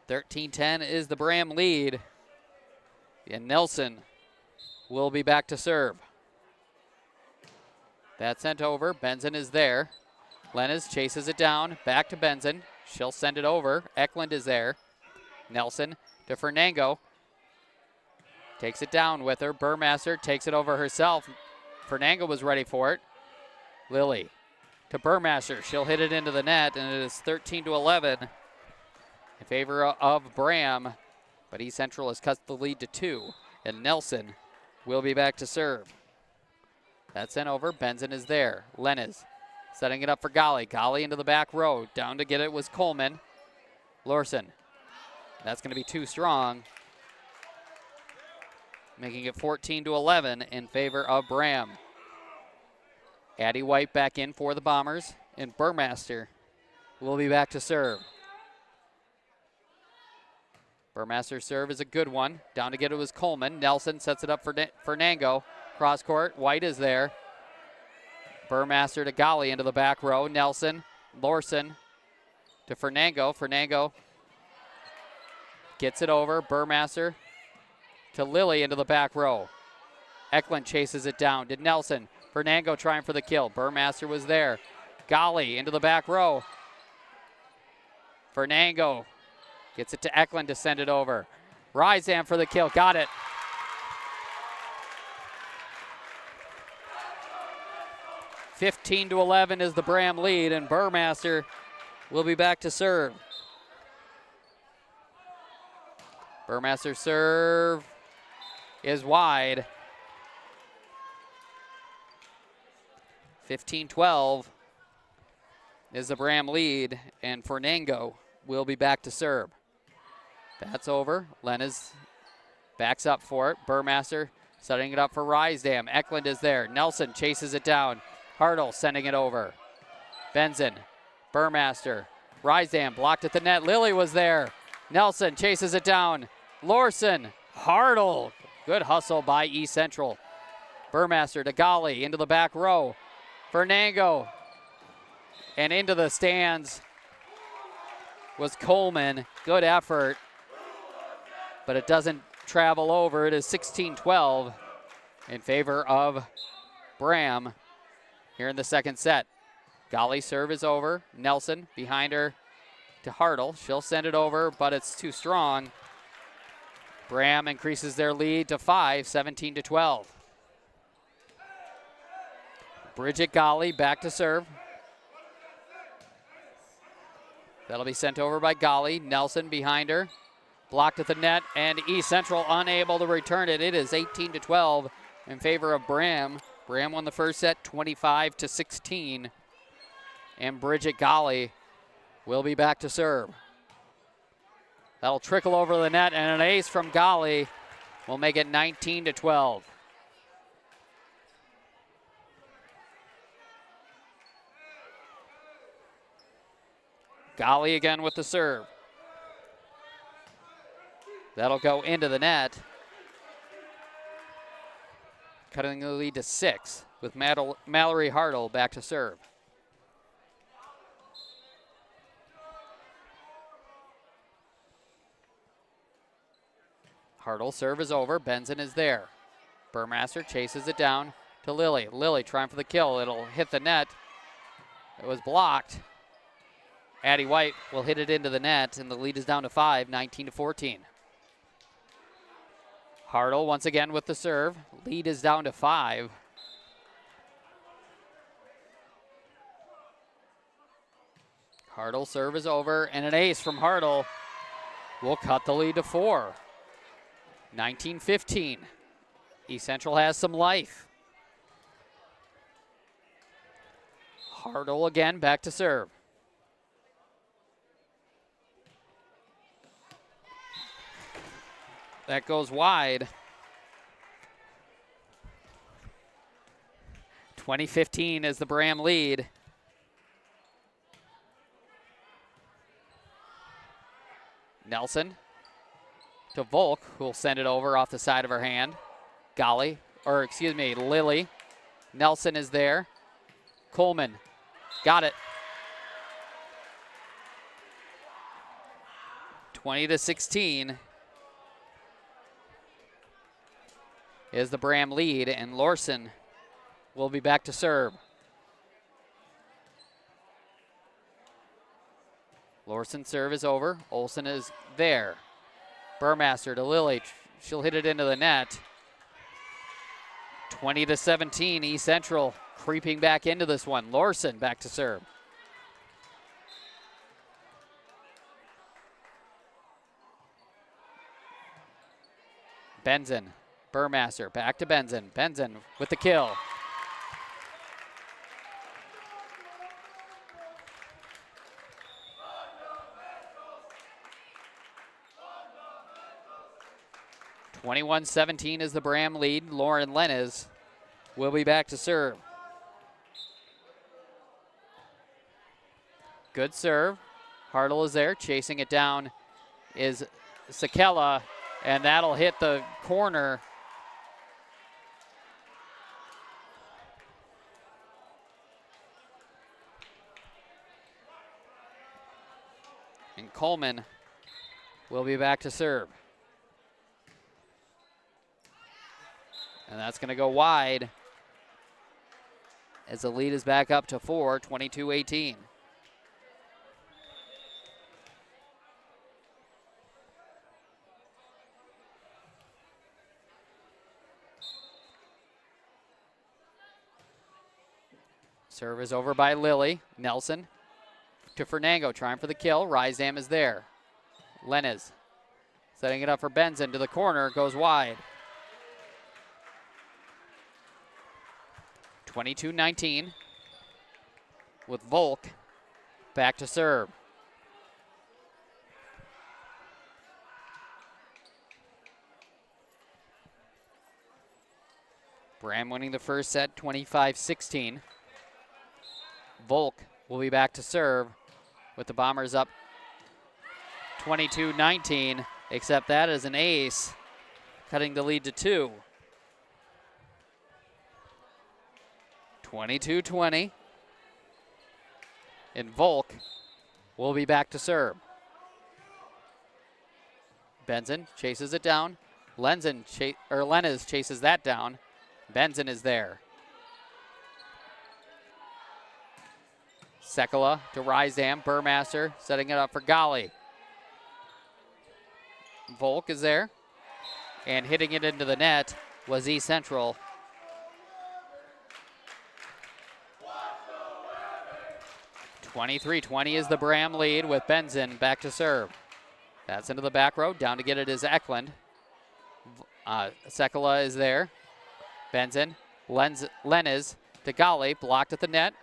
(13-10) is the Braham lead. And Nelson will be back to serve. That's sent over. Benson is there. Lenez chases it down. Back to Benson. She'll send it over. Eklund is there. Nelson to Fernango. Takes it down with her. Burmaster takes it over herself. Fernango was ready for it. Lily to Burmaster. She'll hit it into the net, and it is 13-11 in favor of Braham. But East Central has cut the lead to 2, and Nelson will be back to serve. That's sent over. Benson is there. Lenez setting it up for Gali. Gali into the back row. Down to get it was Coleman. Lorson. That's going to be too strong, making it 14-11 in favor of Braham. Addie White back in for the Bombers, and Burmaster will be back to serve. Burmaster's serve is a good one. Down to get it was Coleman. Nelson sets it up for Fernango. Cross court, White is there. Burmaster to Gali into the back row. Nelson, Lorson to Fernango. Fernango gets it over. Burmaster to Lily into the back row. Eklund chases it down to Nelson. Fernango trying for the kill. Burmaster was there. Gali into the back row. Fernango gets it to Eklund to send it over. Rysdam for the kill. Got it. (15-11) is the Braham lead, and Burmaster will be back to serve. Burmaster's serve is wide. 15-12 is the Braham lead, and Fernango will be back to serve. That's over. Lenez backs up for it. Burmaster setting it up for Rysdam. Eklund is there. Nelson chases it down. Hartle sending it over. Benson, Burmaster, Rysdam blocked at the net. Lily was there. Nelson chases it down. Lorson, Hartle. Good hustle by East Central. Burmaster to Golly into the back row. Fernango. And into the stands was Coleman. Good effort. But it doesn't travel over. It is 16-12 in favor of Braham here in the second set. Golly's serve is over. Nelson behind her to Hartle. She'll send it over, but it's too strong. Braham increases their lead to 5, 17-12. Bridget Golly back to serve. That'll be sent over by Golly. Nelson behind her. Blocked at the net, and East Central unable to return it. It is 18-12 in favor of Braham. Braham won the first set 25-16. And Bridget Golly will be back to serve. That'll trickle over the net, and an ace from Golly will make it 19-12. Golly again with the serve. That'll go into the net. Cutting the lead to 6 with Mallory Hartle back to serve. Hartle serve is over. Benson is there. Burmaster chases it down to Lilly. Lilly trying for the kill. It'll hit the net. It was blocked. Addie White will hit it into the net, and the lead is down to 5, 19-14. Hartle once again with the serve. Lead is down to 5. Hartle serve is over, and an ace from Hartle will cut the lead to 4. 19-15. East Central has some life. Hartle again back to serve. That goes wide. 20-15 is the Braham lead. Nelson to Volk, who will send it over off the side of her hand. Lilly. Nelson is there. Coleman got it. 20-16 is the Braham lead, and Lorson will be back to serve. Lorson's serve is over. Olsen is there. Burmaster to Lilly. She'll hit it into the net. 20-17, East Central creeping back into this one. Lorson back to serve. Benson, Burmaster, back to Benson. Benson with the kill. (21-17) is the Braham lead. Lauren Lenez will be back to serve. Good serve. Hartle is there, chasing it down is Sakella, and that'll hit the corner. And Coleman will be back to serve. And that's going to go wide as the lead is back up to 4, 22-18. Serve is over by Lilly. Nelson to Fernango, trying for the kill. Rysam is there. Lenez setting it up for Benson to the corner, goes wide. 22-19 with Volk back to serve. Braham winning the first set 25-16. Volk will be back to serve with the Bombers up 22-19, except that is an ace, cutting the lead to 2. 22-20. And Volk will be back to serve. Benson chases it down. Lenez chases that down. Benson is there. Sekala to Rysdam. Burmaster setting it up for Gali. Volk is there. And hitting it into the net was East Central. (23-20) is the Braham lead with Benson back to serve. That's into the back row. Down to get it is Eklund. Sekala is there. Benson. Lenez to Gali. Blocked at the net.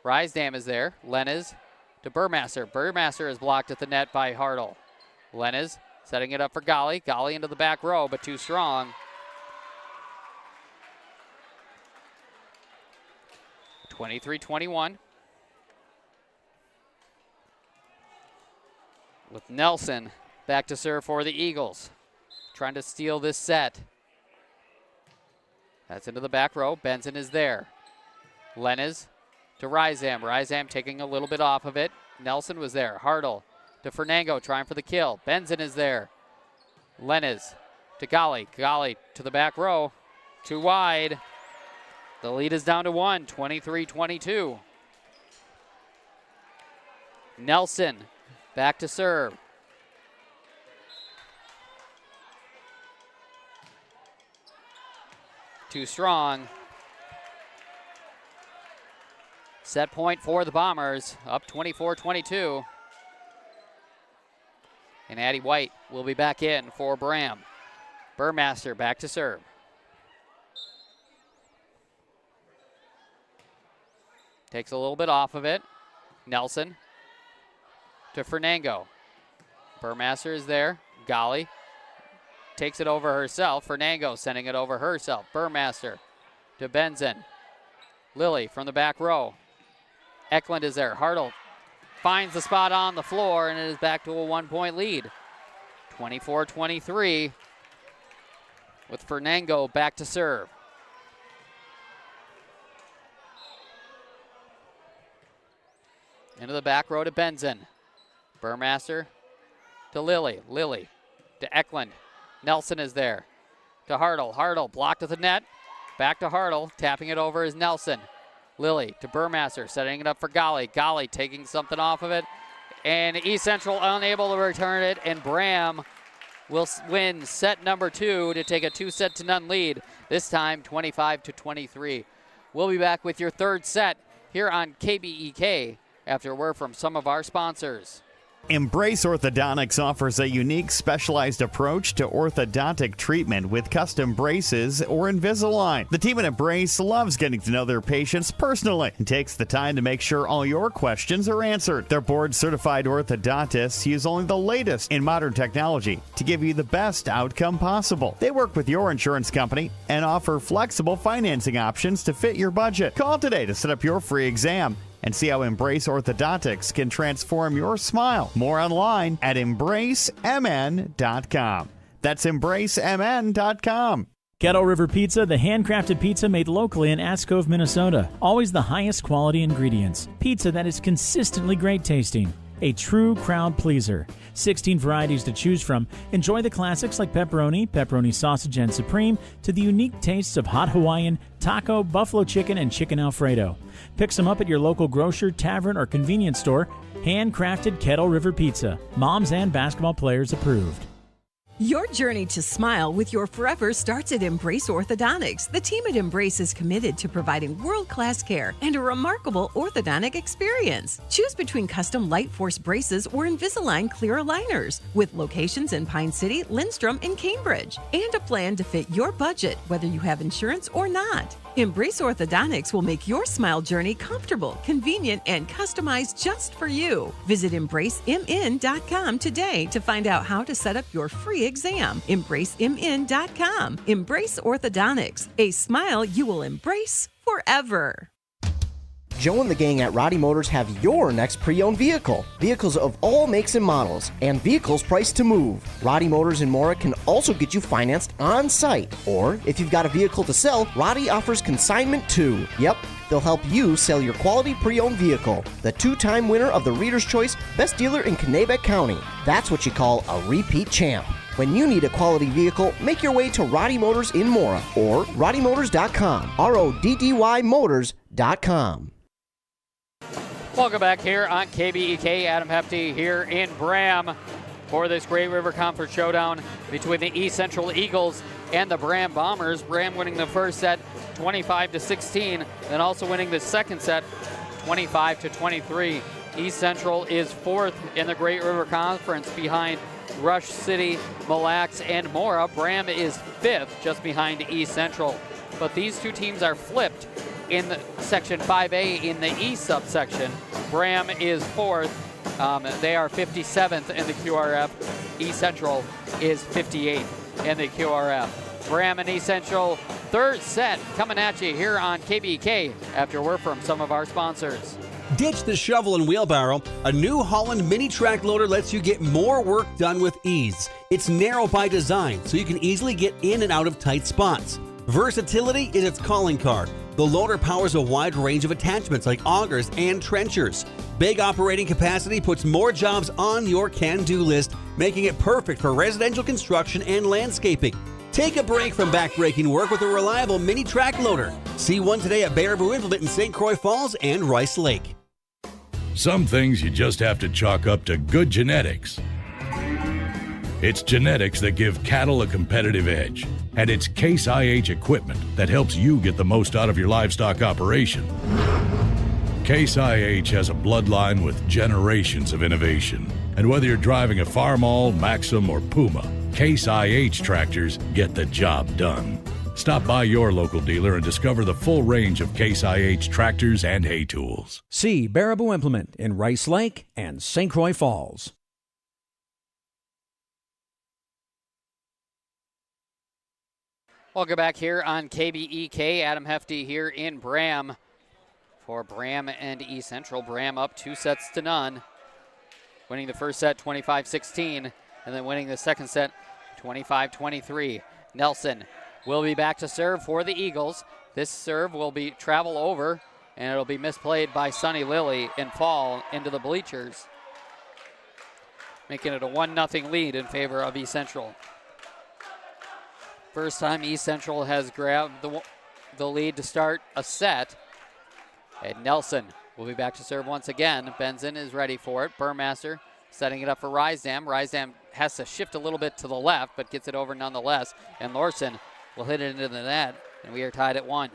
Rysdam is there. Lenez to Burmaster. Burmaster is blocked at the net by Hartle. Lenez setting it up for Gali. Gali into the back row, but too strong. 23-21. With Nelson back to serve for the Eagles. Trying to steal this set. That's into the back row. Benson is there. Lenez to Rysdam. Rysdam taking a little bit off of it. Nelson was there. Hartle to Fernango trying for the kill. Benson is there. Lenez to Gali. Gali to the back row. Too wide. The lead is down to 1, 23-22. Nelson back to serve. Too strong. Set point for the Bombers, up 24-22. And Addie White will be back in for Braham. Burmaster back to serve. Takes a little bit off of it. Nelson to Fernango. Burmaster is there. Gali takes it over herself. Fernango sending it over herself. Burmaster to Benson. Lilly from the back row. Eklund is there. Hartle finds the spot on the floor, and it is back to a 1-point lead. 24-23 with Fernango back to serve. Into the back row to Benson. Burmaster to Lilly. Lilly to Eklund. Nelson is there. To Hartle. Hartle blocked at the net. Back to Hartle. Tapping it over is Nelson. Lilly to Burmaster. Setting it up for Gali. Gali taking something off of it. And East Central unable to return it. And Braham will win set number 2 to take a 2-0 lead. This time 25-23. We'll be back with your third set here on KBEK after a word from some of our sponsors. Embrace Orthodontics offers a unique specialized approach to orthodontic treatment with custom braces or Invisalign. The team at Embrace loves getting to know their patients personally and takes the time to make sure all your questions are answered. Their board-certified orthodontists use only the latest in modern technology to give you the best outcome possible. They work with your insurance company and offer flexible financing options to fit your budget. Call today to set up your free exam and see how Embrace Orthodontics can transform your smile. More online at embracemn.com. That's embracemn.com. Kettle River Pizza, the handcrafted pizza made locally in Ash Cove, Minnesota. Always the highest quality ingredients. Pizza that is consistently great tasting. A true crowd pleaser. 16 varieties to choose from. Enjoy the classics like pepperoni, pepperoni sausage and supreme, to the unique tastes of hot Hawaiian, taco, buffalo chicken, and chicken Alfredo. Pick some up at your local grocer, tavern, or convenience store. Handcrafted Kettle River Pizza. Moms and basketball players approved. Your journey to smile with your forever starts at Embrace Orthodontics. The team at Embrace is committed to providing world-class care and a remarkable orthodontic experience. Choose between custom Light Force braces or Invisalign clear aligners with locations in Pine City, Lindstrom, and Cambridge, and a plan to fit your budget, whether you have insurance or not. Embrace Orthodontics will make your smile journey comfortable, convenient, and customized just for you. Visit EmbraceMN.com today to find out how to set up your free exam. EmbraceMN.com. Embrace Orthodontics, a smile you will embrace forever. Joe and the gang at Roddy Motors have your next pre-owned vehicle. Vehicles of all makes and models, and vehicles priced to move. Roddy Motors in Mora can also get you financed on site. Or, if you've got a vehicle to sell, Roddy offers consignment too. Yep, they'll help you sell your quality pre-owned vehicle. The two-time winner of the Reader's Choice Best Dealer in Kanabec County. That's what you call a repeat champ. When you need a quality vehicle, make your way to Roddy Motors in Mora or roddymotors.com. RODDY Motors.com. Welcome back here on KBEK. Adam Hefty here in Braham for this Great River Conference showdown between the East Central Eagles and the Braham Bombers. Braham winning the first set 25-16, then also winning the second set 25-23. East Central is fourth in the Great River Conference behind Rush City, Mille Lacs, and Mora. Braham is fifth, just behind East Central. But these two teams are flipped in Section 5A in the East subsection. Braham is fourth. They are 57th in the QRF. East Central is 58th in the QRF. Braham and East Central, third set coming at you here on KBK after word from some of our sponsors. Ditch the shovel and wheelbarrow. A new Holland mini track loader lets you get more work done with ease. It's narrow by design, so you can easily get in and out of tight spots. Versatility is its calling card. The loader powers a wide range of attachments like augers and trenchers. Big operating capacity puts more jobs on your can-do list, making it perfect for residential construction and landscaping. Take a break from back-breaking work with a reliable mini track loader. See one today at Baraboo Implement in St. Croix Falls and Rice Lake. Some things you just have to chalk up to good genetics. It's genetics that give cattle a competitive edge, and it's Case IH equipment that helps you get the most out of your livestock operation. Case IH has a bloodline with generations of innovation, and whether you're driving a Farmall, Maxim, or Puma, Case IH tractors get the job done. Stop by your local dealer and discover the full range of Case IH tractors and hay tools. See Baraboo Implement in Rice Lake and St. Croix Falls. Welcome back here on KBEK. Adam Hefty here in Braham for Braham and East Central. Braham up 2-0, winning the first set 25-16, and then winning the second set 25-23. Nelson will be back to serve for the Eagles. This serve will be travel over, and it'll be misplayed by Sonny Lilly and fall into the bleachers, making it a 1-0 lead in favor of East Central. First time East Central has grabbed the lead to start a set. And Nelson will be back to serve once again. Benzin is ready for it. Burmaster setting it up for Rysdam. Rysdam has to shift a little bit to the left, but gets it over nonetheless. And Lorson will hit it into the net, and we are tied at 1.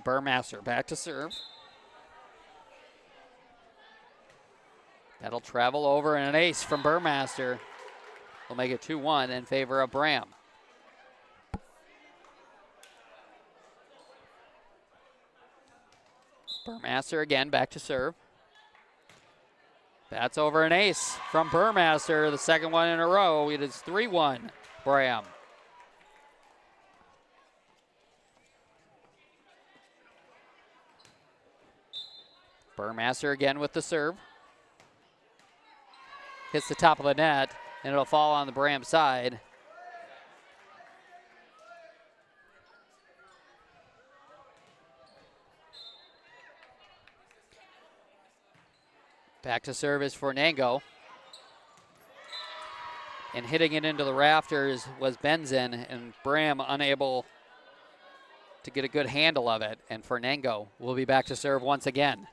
Burmaster back to serve. That'll travel over, and an ace from Burmaster will make it 2-1 in favor of Braham. Burmaster again back to serve. That's over, an ace from Burmaster, the second one in a row. It is 3-1 Braham. Burmaster again with the serve. Hits the top of the net, and it'll fall on the Braham side. Back to service for Nango. And hitting it into the rafters was Benzin, and Braham unable to get a good handle of it. And Fernango will be back to serve once again.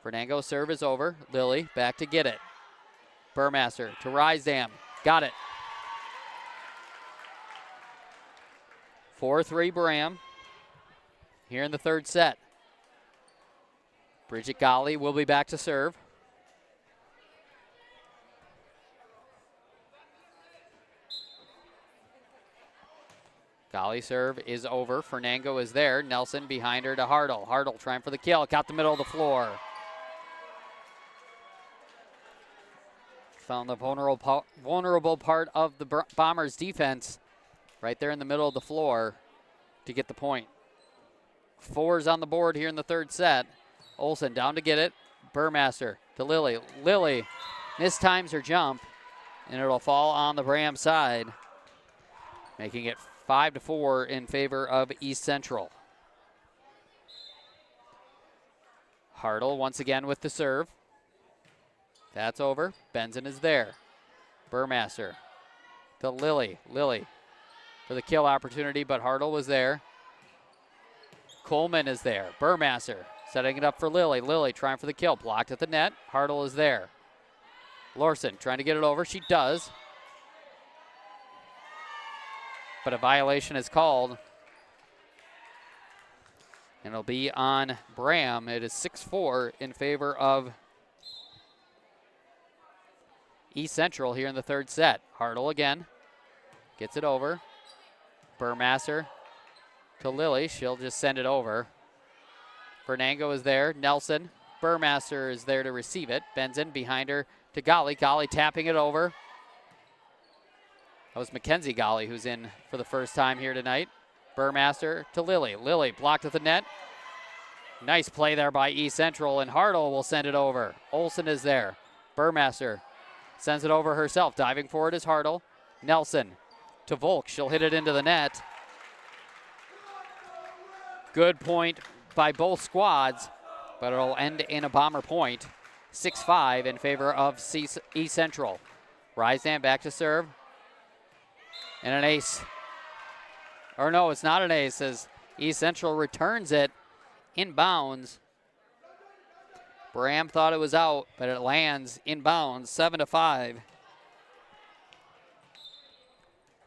Fernango's serve is over. Lilly back to get it. Burmaster to Rysdam. Got it. 4-3 Braham here in the third set. Bridget Golly will be back to serve. Golly serve is over. Fernango is there. Nelson behind her to Hartle. Hartle trying for the kill. Caught the middle of the floor. Found the vulnerable part of the Bombers' defense right there in the middle of the floor to get the point. 4's on the board here in the third set. Olsen down to get it. Burmaster to Lily. Lily mistimes her jump, and it'll fall on the Braham side, making it 5-4 in favor of East Central. Hartle once again with the serve. That's over. Benson is there. Burmaster to Lily. Lily for the kill opportunity, but Hartle was there. Coleman is there. Burmaster setting it up for Lily. Lily trying for the kill. Blocked at the net. Hartle is there. Lorson trying to get it over. She does. But a violation is called. And it'll be on Braham. It is 6-4 in favor of East Central here in the third set. Hartle again. Gets it over. Burmaster to Lily. She'll just send it over. Fernango is there. Nelson. Burmaster is there to receive it. Benson behind her to Golly. Golly tapping it over. That was Mackenzie Golly, who's in for the first time here tonight. Burmaster to Lily. Lily blocked at the net. Nice play there by East Central, and Hartle will send it over. Olsen is there. Burmaster sends it over herself. Diving forward is Hartle. Nelson to Volk. She'll hit it into the net. Good point by both squads, but it'll end in a Bomber point. 6-5 in favor of East Central. Rysand back to serve. And an ace. Or no, it's not an ace, as East Central returns it inbounds. Braham thought it was out, but it lands inbounds. 7-5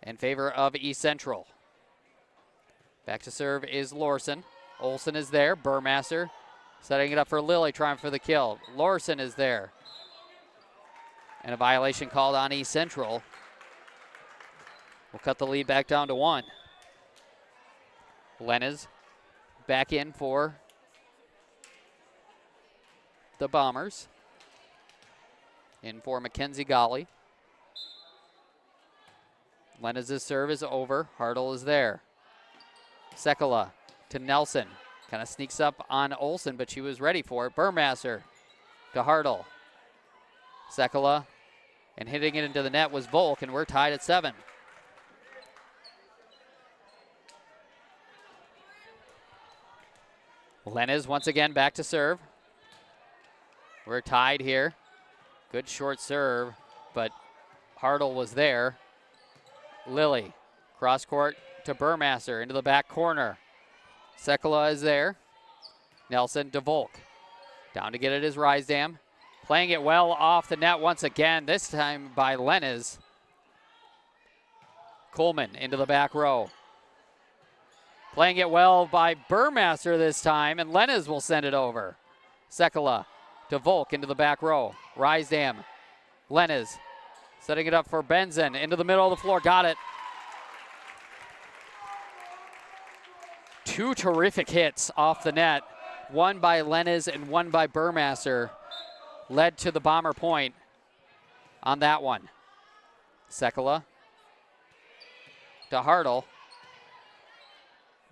in favor of East Central. Back to serve is Lorson. Olsen is there. Burmaster setting it up for Lily, trying for the kill. Lorson is there. And a violation called on East Central. We'll cut the lead back down to 1. Lenez back in for the Bombers. In for Mackenzie Golly. Lenez's serve is over. Hartle is there. Sekala to Nelson. Kind of sneaks up on Olsen, but she was ready for it. Burmaster to Hartle. Sekala, and hitting it into the net was Volk, and we're tied at 7. Lenez once again back to serve. We're tied here. Good short serve, but Hartle was there. Lily, cross court to Burmaster, into the back corner. Sekala is there. Nelson to Volk. Down to get it is Rysdam. Playing it well off the net once again, this time by Lenez. Coleman into the back row. Playing it well by Burmaster this time, and Lenez will send it over. Sekala to Volk into the back row. Rysdam. Lenez setting it up for Benson into the middle of the floor. Got it. 2 terrific hits off the net. One by Lenez and one by Burmaster led to the Bomber point on that one. Sekala to Hartle.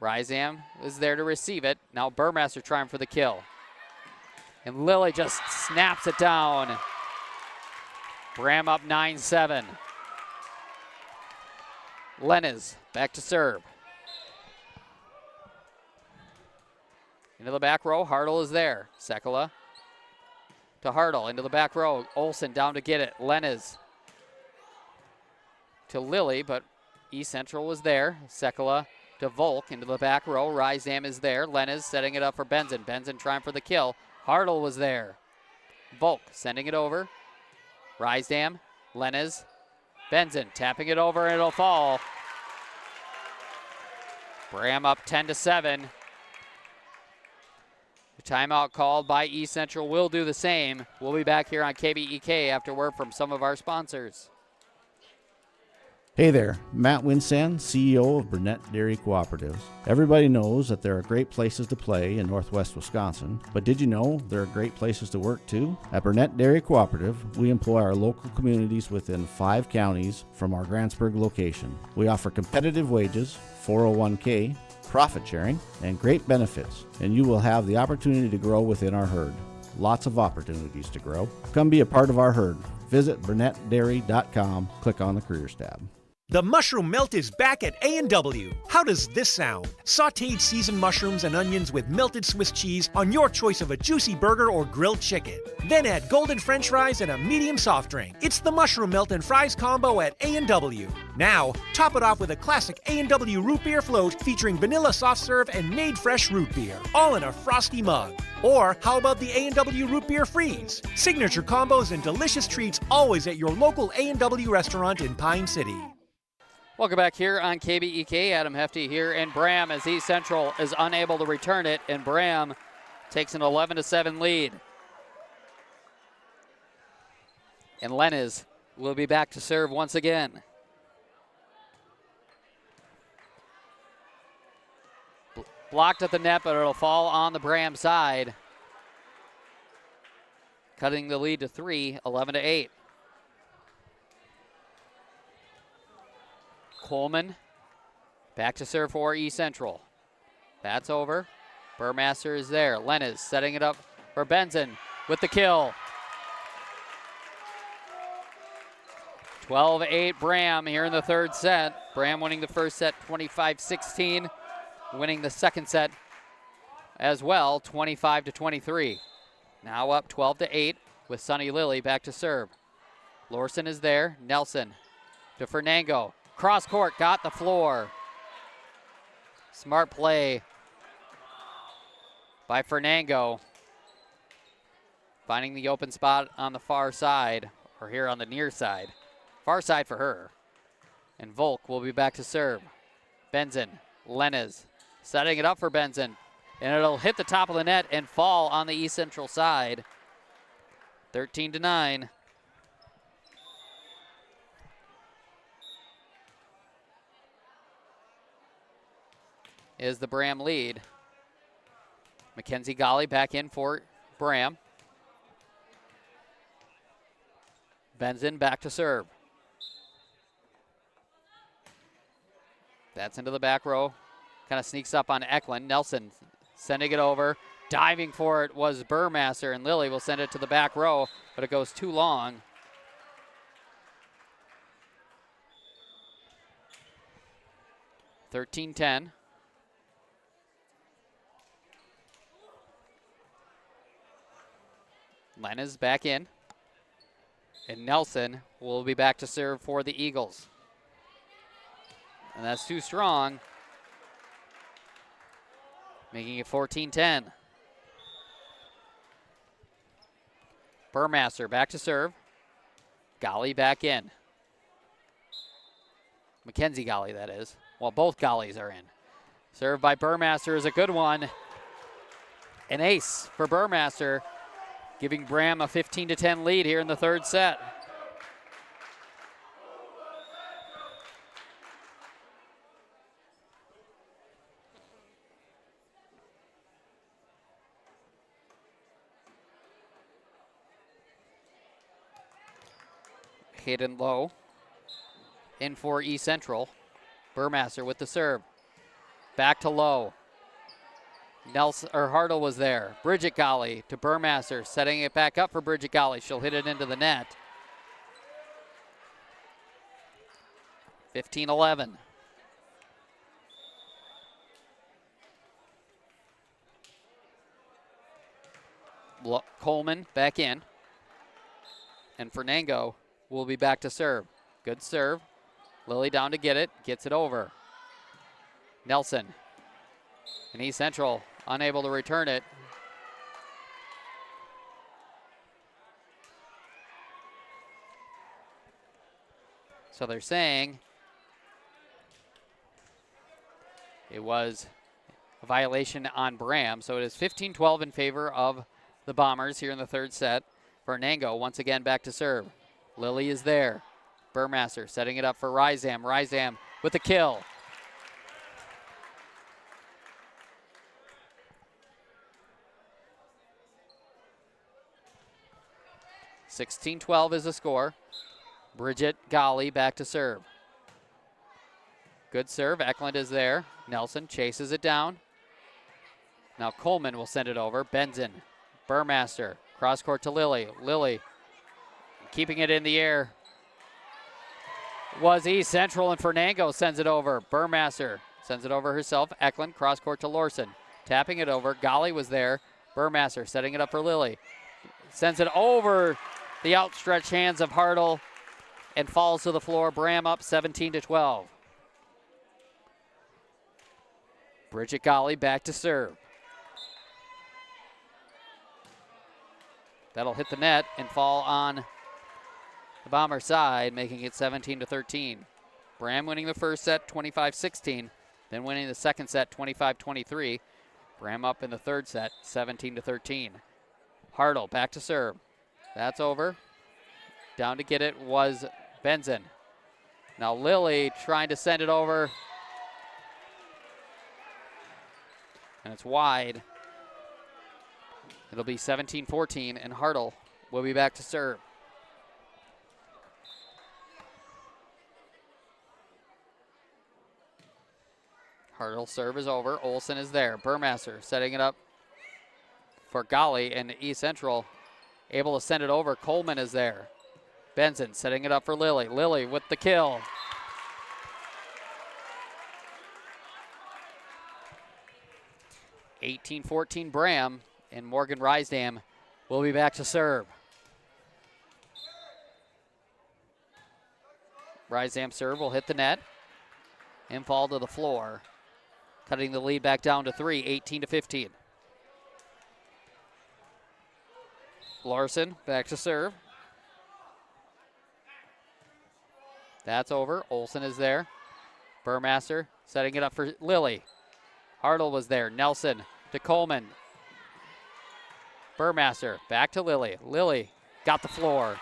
Rysdam is there to receive it. Now Burmaster trying for the kill. And Lily just snaps it down. Braham up 9-7. Lenez back to serve. Into the back row, Hartle is there. Sekala to Hartle, into the back row. Olsen down to get it. Lenez to Lily, but East Central was there. Sekala to Volk, into the back row. Rysdam is there. Lenez setting it up for Benson. Benson trying for the kill. Hartle was there. Volk sending it over. Rysdam, Lenez, Benson tapping it over, and it'll fall. Braham up 10-7. The timeout called by East Central will do the same. We'll be back here on KBEK after word from some of our sponsors. Hey there, Matt Winsan, CEO of Burnett Dairy Cooperatives. Everybody knows that there are great places to play in northwest Wisconsin, but did you know there are great places to work too? At Burnett Dairy Cooperative, we employ our local communities within 5 counties from our Grantsburg location. We offer competitive wages, 401k, profit sharing, and great benefits, and you will have the opportunity to grow within our herd. Lots of opportunities to grow. Come be a part of our herd. Visit BurnettDairy.com, click on the Careers tab. The mushroom melt is back at A&W. How does this sound? Sautéed seasoned mushrooms and onions with melted Swiss cheese on your choice of a juicy burger or grilled chicken. Then add golden French fries and a medium soft drink. It's the mushroom melt and fries combo at A&W. Now, top it off with a classic A&W root beer float featuring vanilla soft serve and made fresh root beer, all in a frosty mug. Or how about the A&W root beer freeze? Signature combos and delicious treats always at your local A&W restaurant in Pine City. Welcome back here on KBEK. Adam Hefty here in Braham as East Central is unable to return it, and Braham takes an 11-7 lead. And Lenez will be back to serve once again. Blocked at the net, but it'll fall on the Braham side. Cutting the lead to 3, 11-8. Coleman back to serve for East Central. That's over. Burmaster is there. Lenez setting it up for Benson with the kill. 12-8 Braham here in the third set. Braham winning the first set 25-16. Winning the second set as well, 25-23. Now up 12-8 with Sonny Lilly back to serve. Lorson is there. Nelson to Fernango. Cross court, got the floor. Smart play by Fernango. Finding the open spot on the far side, or here on the near side. Far side for her. And Volk will be back to serve. Benson, Lenez, setting it up for Benson. And it'll hit the top of the net and fall on the East Central side. 13-9. Is the Braham lead. Mackenzie Golly back in for Braham. Benson back to serve. That's into the back row. Kind of sneaks up on Eklund. Nelson sending it over. Diving for it was Burmaster, and Lilly will send it to the back row, but it goes too long. (13-10). Lenez back in. And Nelson will be back to serve for the Eagles. And that's too strong. Making it 14-10. Burmaster back to serve. Golly back in. Mackenzie Golly, that is. Well, both Gollies are in. Served by Burmaster is a good one. An ace for Burmaster, giving Braham a 15-10 lead here in the third set. Hayden Lowe in for East Central. Burmaster with the serve. Back to Lowe. Nelson or Hartle was there. Bridget Golly to Burmaster, setting it back up for Bridget Golly. She'll hit it into the net. 15-11. Coleman back in. And Fernango will be back to serve. Good serve. Lilly down to get it. Gets it over. Nelson. And East Central unable to return it. So they're saying it was a violation on Braham. So it is 15-12 in favor of the Bombers here in the third set. Fernango once again back to serve. Lilly is there. Burmaster setting it up for Rysam. Rysam with the kill. (16-12) is the score. Bridget Golly back to serve. Good serve. Eklund is there. Nelson chases it down. Now Coleman will send it over. Benson. Burmaster. Cross court to Lily. Lily keeping it in the air was East Central, and Fernango sends it over. Burmaster sends it over herself. Eklund cross court to Lorson. Tapping it over. Golly was there. Burmaster setting it up for Lily. Sends it over the outstretched hands of Hartle and falls to the floor. Braham up 17-12. Bridget Golly back to serve. That'll hit the net and fall on the Bomber side, making it 17-13. Braham winning the first set 25-16, then winning the second set 25-23. Braham up in the third set 17-13. Hartle back to serve. That's over. Down to get it was Benson. Now Lily trying to send it over. And it's wide. It'll be 17-14, and Hartle will be back to serve. Hartle's serve is over. Olsen is there. Burmaster setting it up for Golly, and East Central able to send it over. Coleman is there. Benson setting it up for Lily. Lily with the kill. (18-14) Braham, and Morgan Rysdam will be back to serve. Rysdam serve will hit the net and fall to the floor, cutting the lead back down to 3, 18-15. Larson back to serve. That's over. Olsen is there. Burmaster setting it up for Lily. Hartle was there. Nelson to Coleman. Burmaster back to Lily. Lily got the floor.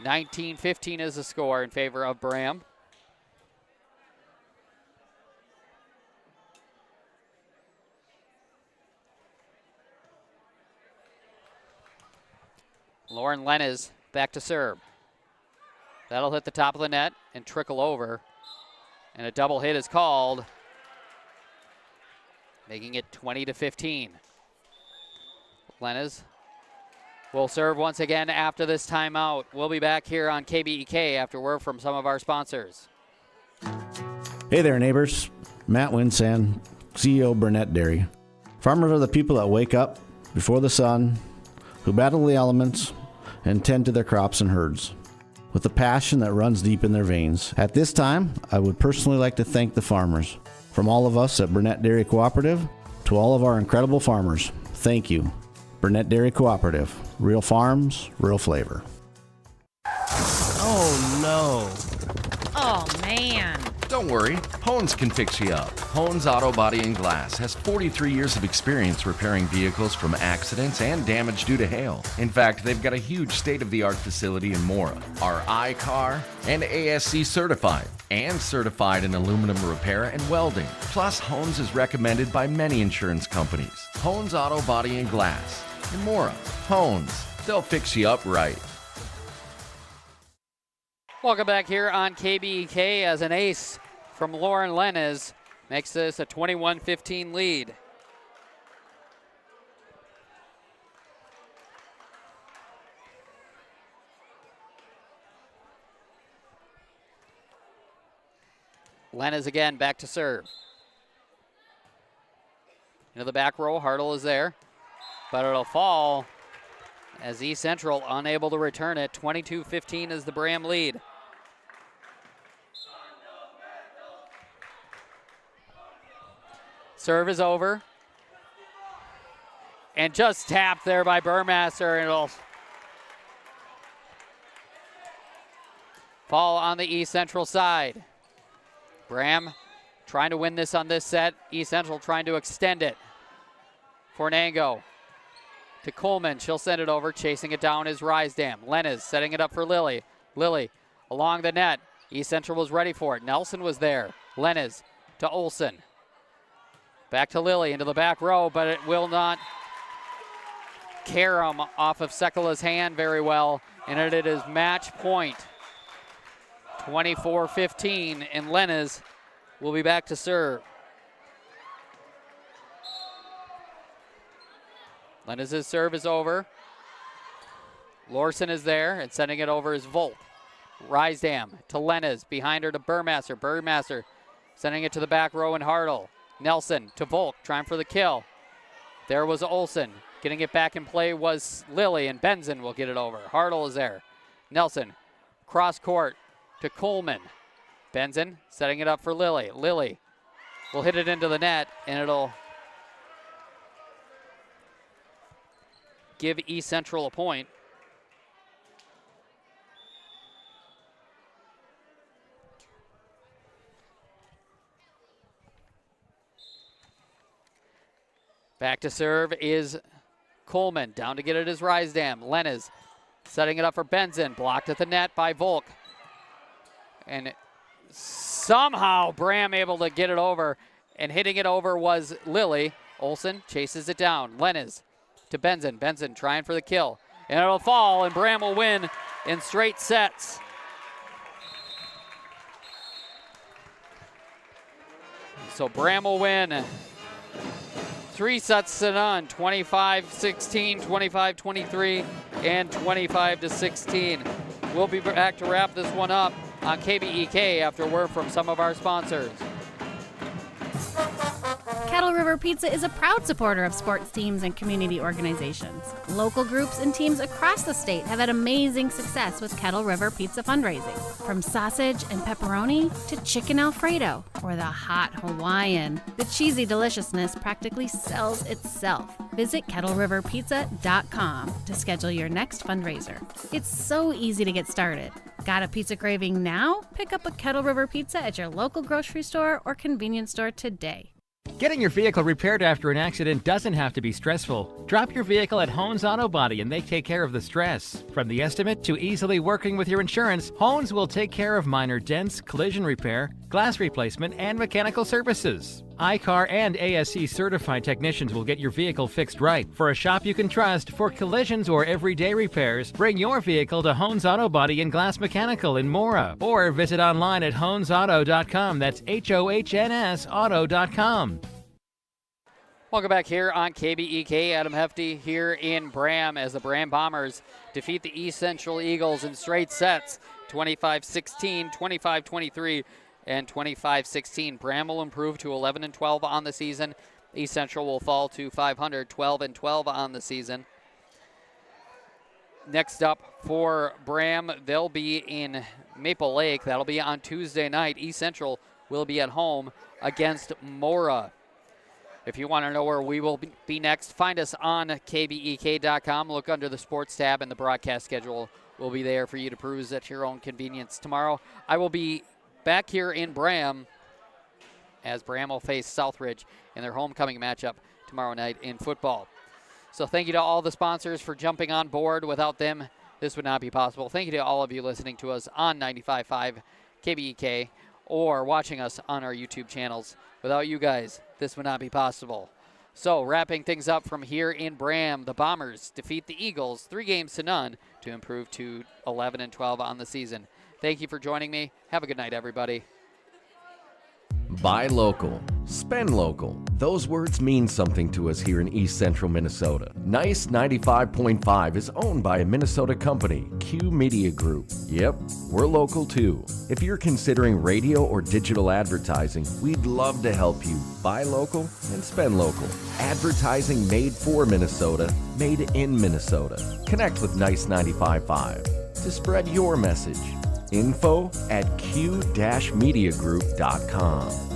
19-15 is the score in favor of Braham. Lauren Lennes back to serve. That'll hit the top of the net and trickle over. And a double hit is called, making it 20-15. Lennes will serve once again after this timeout. We'll be back here on KBEK after word from some of our sponsors. Hey there, neighbors. Matt Winsan, CEO Burnett Dairy. Farmers are the people that wake up before the sun, who battle the elements, and tend to their crops and herds with a passion that runs deep in their veins. At this time, I would personally like to thank the farmers. From all of us at Burnett Dairy Cooperative to all of our incredible farmers, thank you. Burnett Dairy Cooperative. Real farms, real flavor. Oh, no. Oh, man. Don't worry, Hones can fix you up. Hones Auto Body and Glass has 43 years of experience repairing vehicles from accidents and damage due to hail. In fact, they've got a huge state-of-the-art facility in Mora, are iCar and ASC certified, and certified in aluminum repair and welding. Plus, Hones is recommended by many insurance companies. Hones Auto Body and Glass in Mora. Hones, they'll fix you up right. Welcome back here on KBEK as an ace from Lauren Lennes makes this a 21-15 lead. Lennes again back to serve. Into the back row, Hartle is there, but it'll fall as East Central unable to return it. 22-15 is the Braham lead. Serve is over. And just tapped there by Burmaster, and it'll fall on the East Central side. Braham trying to win this on this set. East Central trying to extend it. Fornango to Coleman. She'll send it over. Chasing it down is Rysdam. Lenez setting it up for Lily. Lily along the net. East Central was ready for it. Nelson was there. Lenez to Olsen. Back to Lily into the back row, but it will not Karam off of Sekala's hand very well, and it is match point. 24-15, and Lenez will be back to serve. Lenez's serve is over. Lorson is there, and sending it over is Volk. Rysdam to Lenez, behind her to Burmaster. Burmaster sending it to the back row and Hartle. Nelson to Volk, trying for the kill. There was Olsen. Getting it back in play was Lily, and Benson will get it over. Hartle is there. Nelson, cross court to Coleman. Benson setting it up for Lily. Lily will hit it into the net, and it'll give East Central a point. Back to serve is Coleman. Down to get it is Rysdam. Lenez setting it up for Benson. Blocked at the net by Volk. And somehow Braham able to get it over. And hitting it over was Lily. Olsen chases it down. Lenez to Benson. Benson trying for the kill. And it'll fall, and Braham will win in straight sets. So Braham will win 3 sets to none, 25-16, 25-23, and 25-16. We'll be back to wrap this one up on KBEK after word from some of our sponsors. Kettle River Pizza is a proud supporter of sports teams and community organizations. Local groups and teams across the state have had amazing success with Kettle River Pizza fundraising. From sausage and pepperoni to chicken Alfredo or the hot Hawaiian, the cheesy deliciousness practically sells itself. Visit KettleRiverPizza.com to schedule your next fundraiser. It's so easy to get started. Got a pizza craving now? Pick up a Kettle River Pizza at your local grocery store or convenience store today. Getting your vehicle repaired after an accident doesn't have to be stressful. Drop your vehicle at Hones Auto Body and they take care of the stress. From the estimate to easily working with your insurance, Hones will take care of minor dents, collision repair, glass replacement, and mechanical services. iCar and ASE certified technicians will get your vehicle fixed right. For a shop you can trust, for collisions or everyday repairs, bring your vehicle to Hones Auto Body and Glass Mechanical in Mora, or visit online at honesauto.com. That's HOHNS auto.com. Welcome back here on KBEK. Adam Hefty here in Braham as the Braham Bombers defeat the East Central Eagles in straight sets, 25-16, 25-23, and 25-16. Braham will improve to 11-12 on the season. East Central will fall to 500, 12-12 on the season. Next up for Braham, they'll be in Maple Lake. That'll be on Tuesday night. East Central will be at home against Mora. If you want to know where we will be next, find us on kbek.com. Look under the sports tab, and the broadcast schedule will be there for you to peruse at your own convenience. Tomorrow, I will be back here in Braham as Braham will face Southridge in their homecoming matchup tomorrow night in football. So thank you to all the sponsors for jumping on board. Without them, this would not be possible. Thank you to all of you listening to us on 95.5 KBEK or watching us on our YouTube channels. Without you guys, this would not be possible. So wrapping things up from here in Braham, the Bombers defeat the Eagles 3-0 to improve to 11-12 on the season. Thank you for joining me. Have a good night, everybody. Buy local, spend local. Those words mean something to us here in East Central Minnesota. Nice 95.5 is owned by a Minnesota company, Q Media Group. Yep, we're local too. If you're considering radio or digital advertising, we'd love to help you buy local and spend local. Advertising made for Minnesota, made in Minnesota. Connect with Nice 95.5 to spread your message. Info@q-mediagroup.com.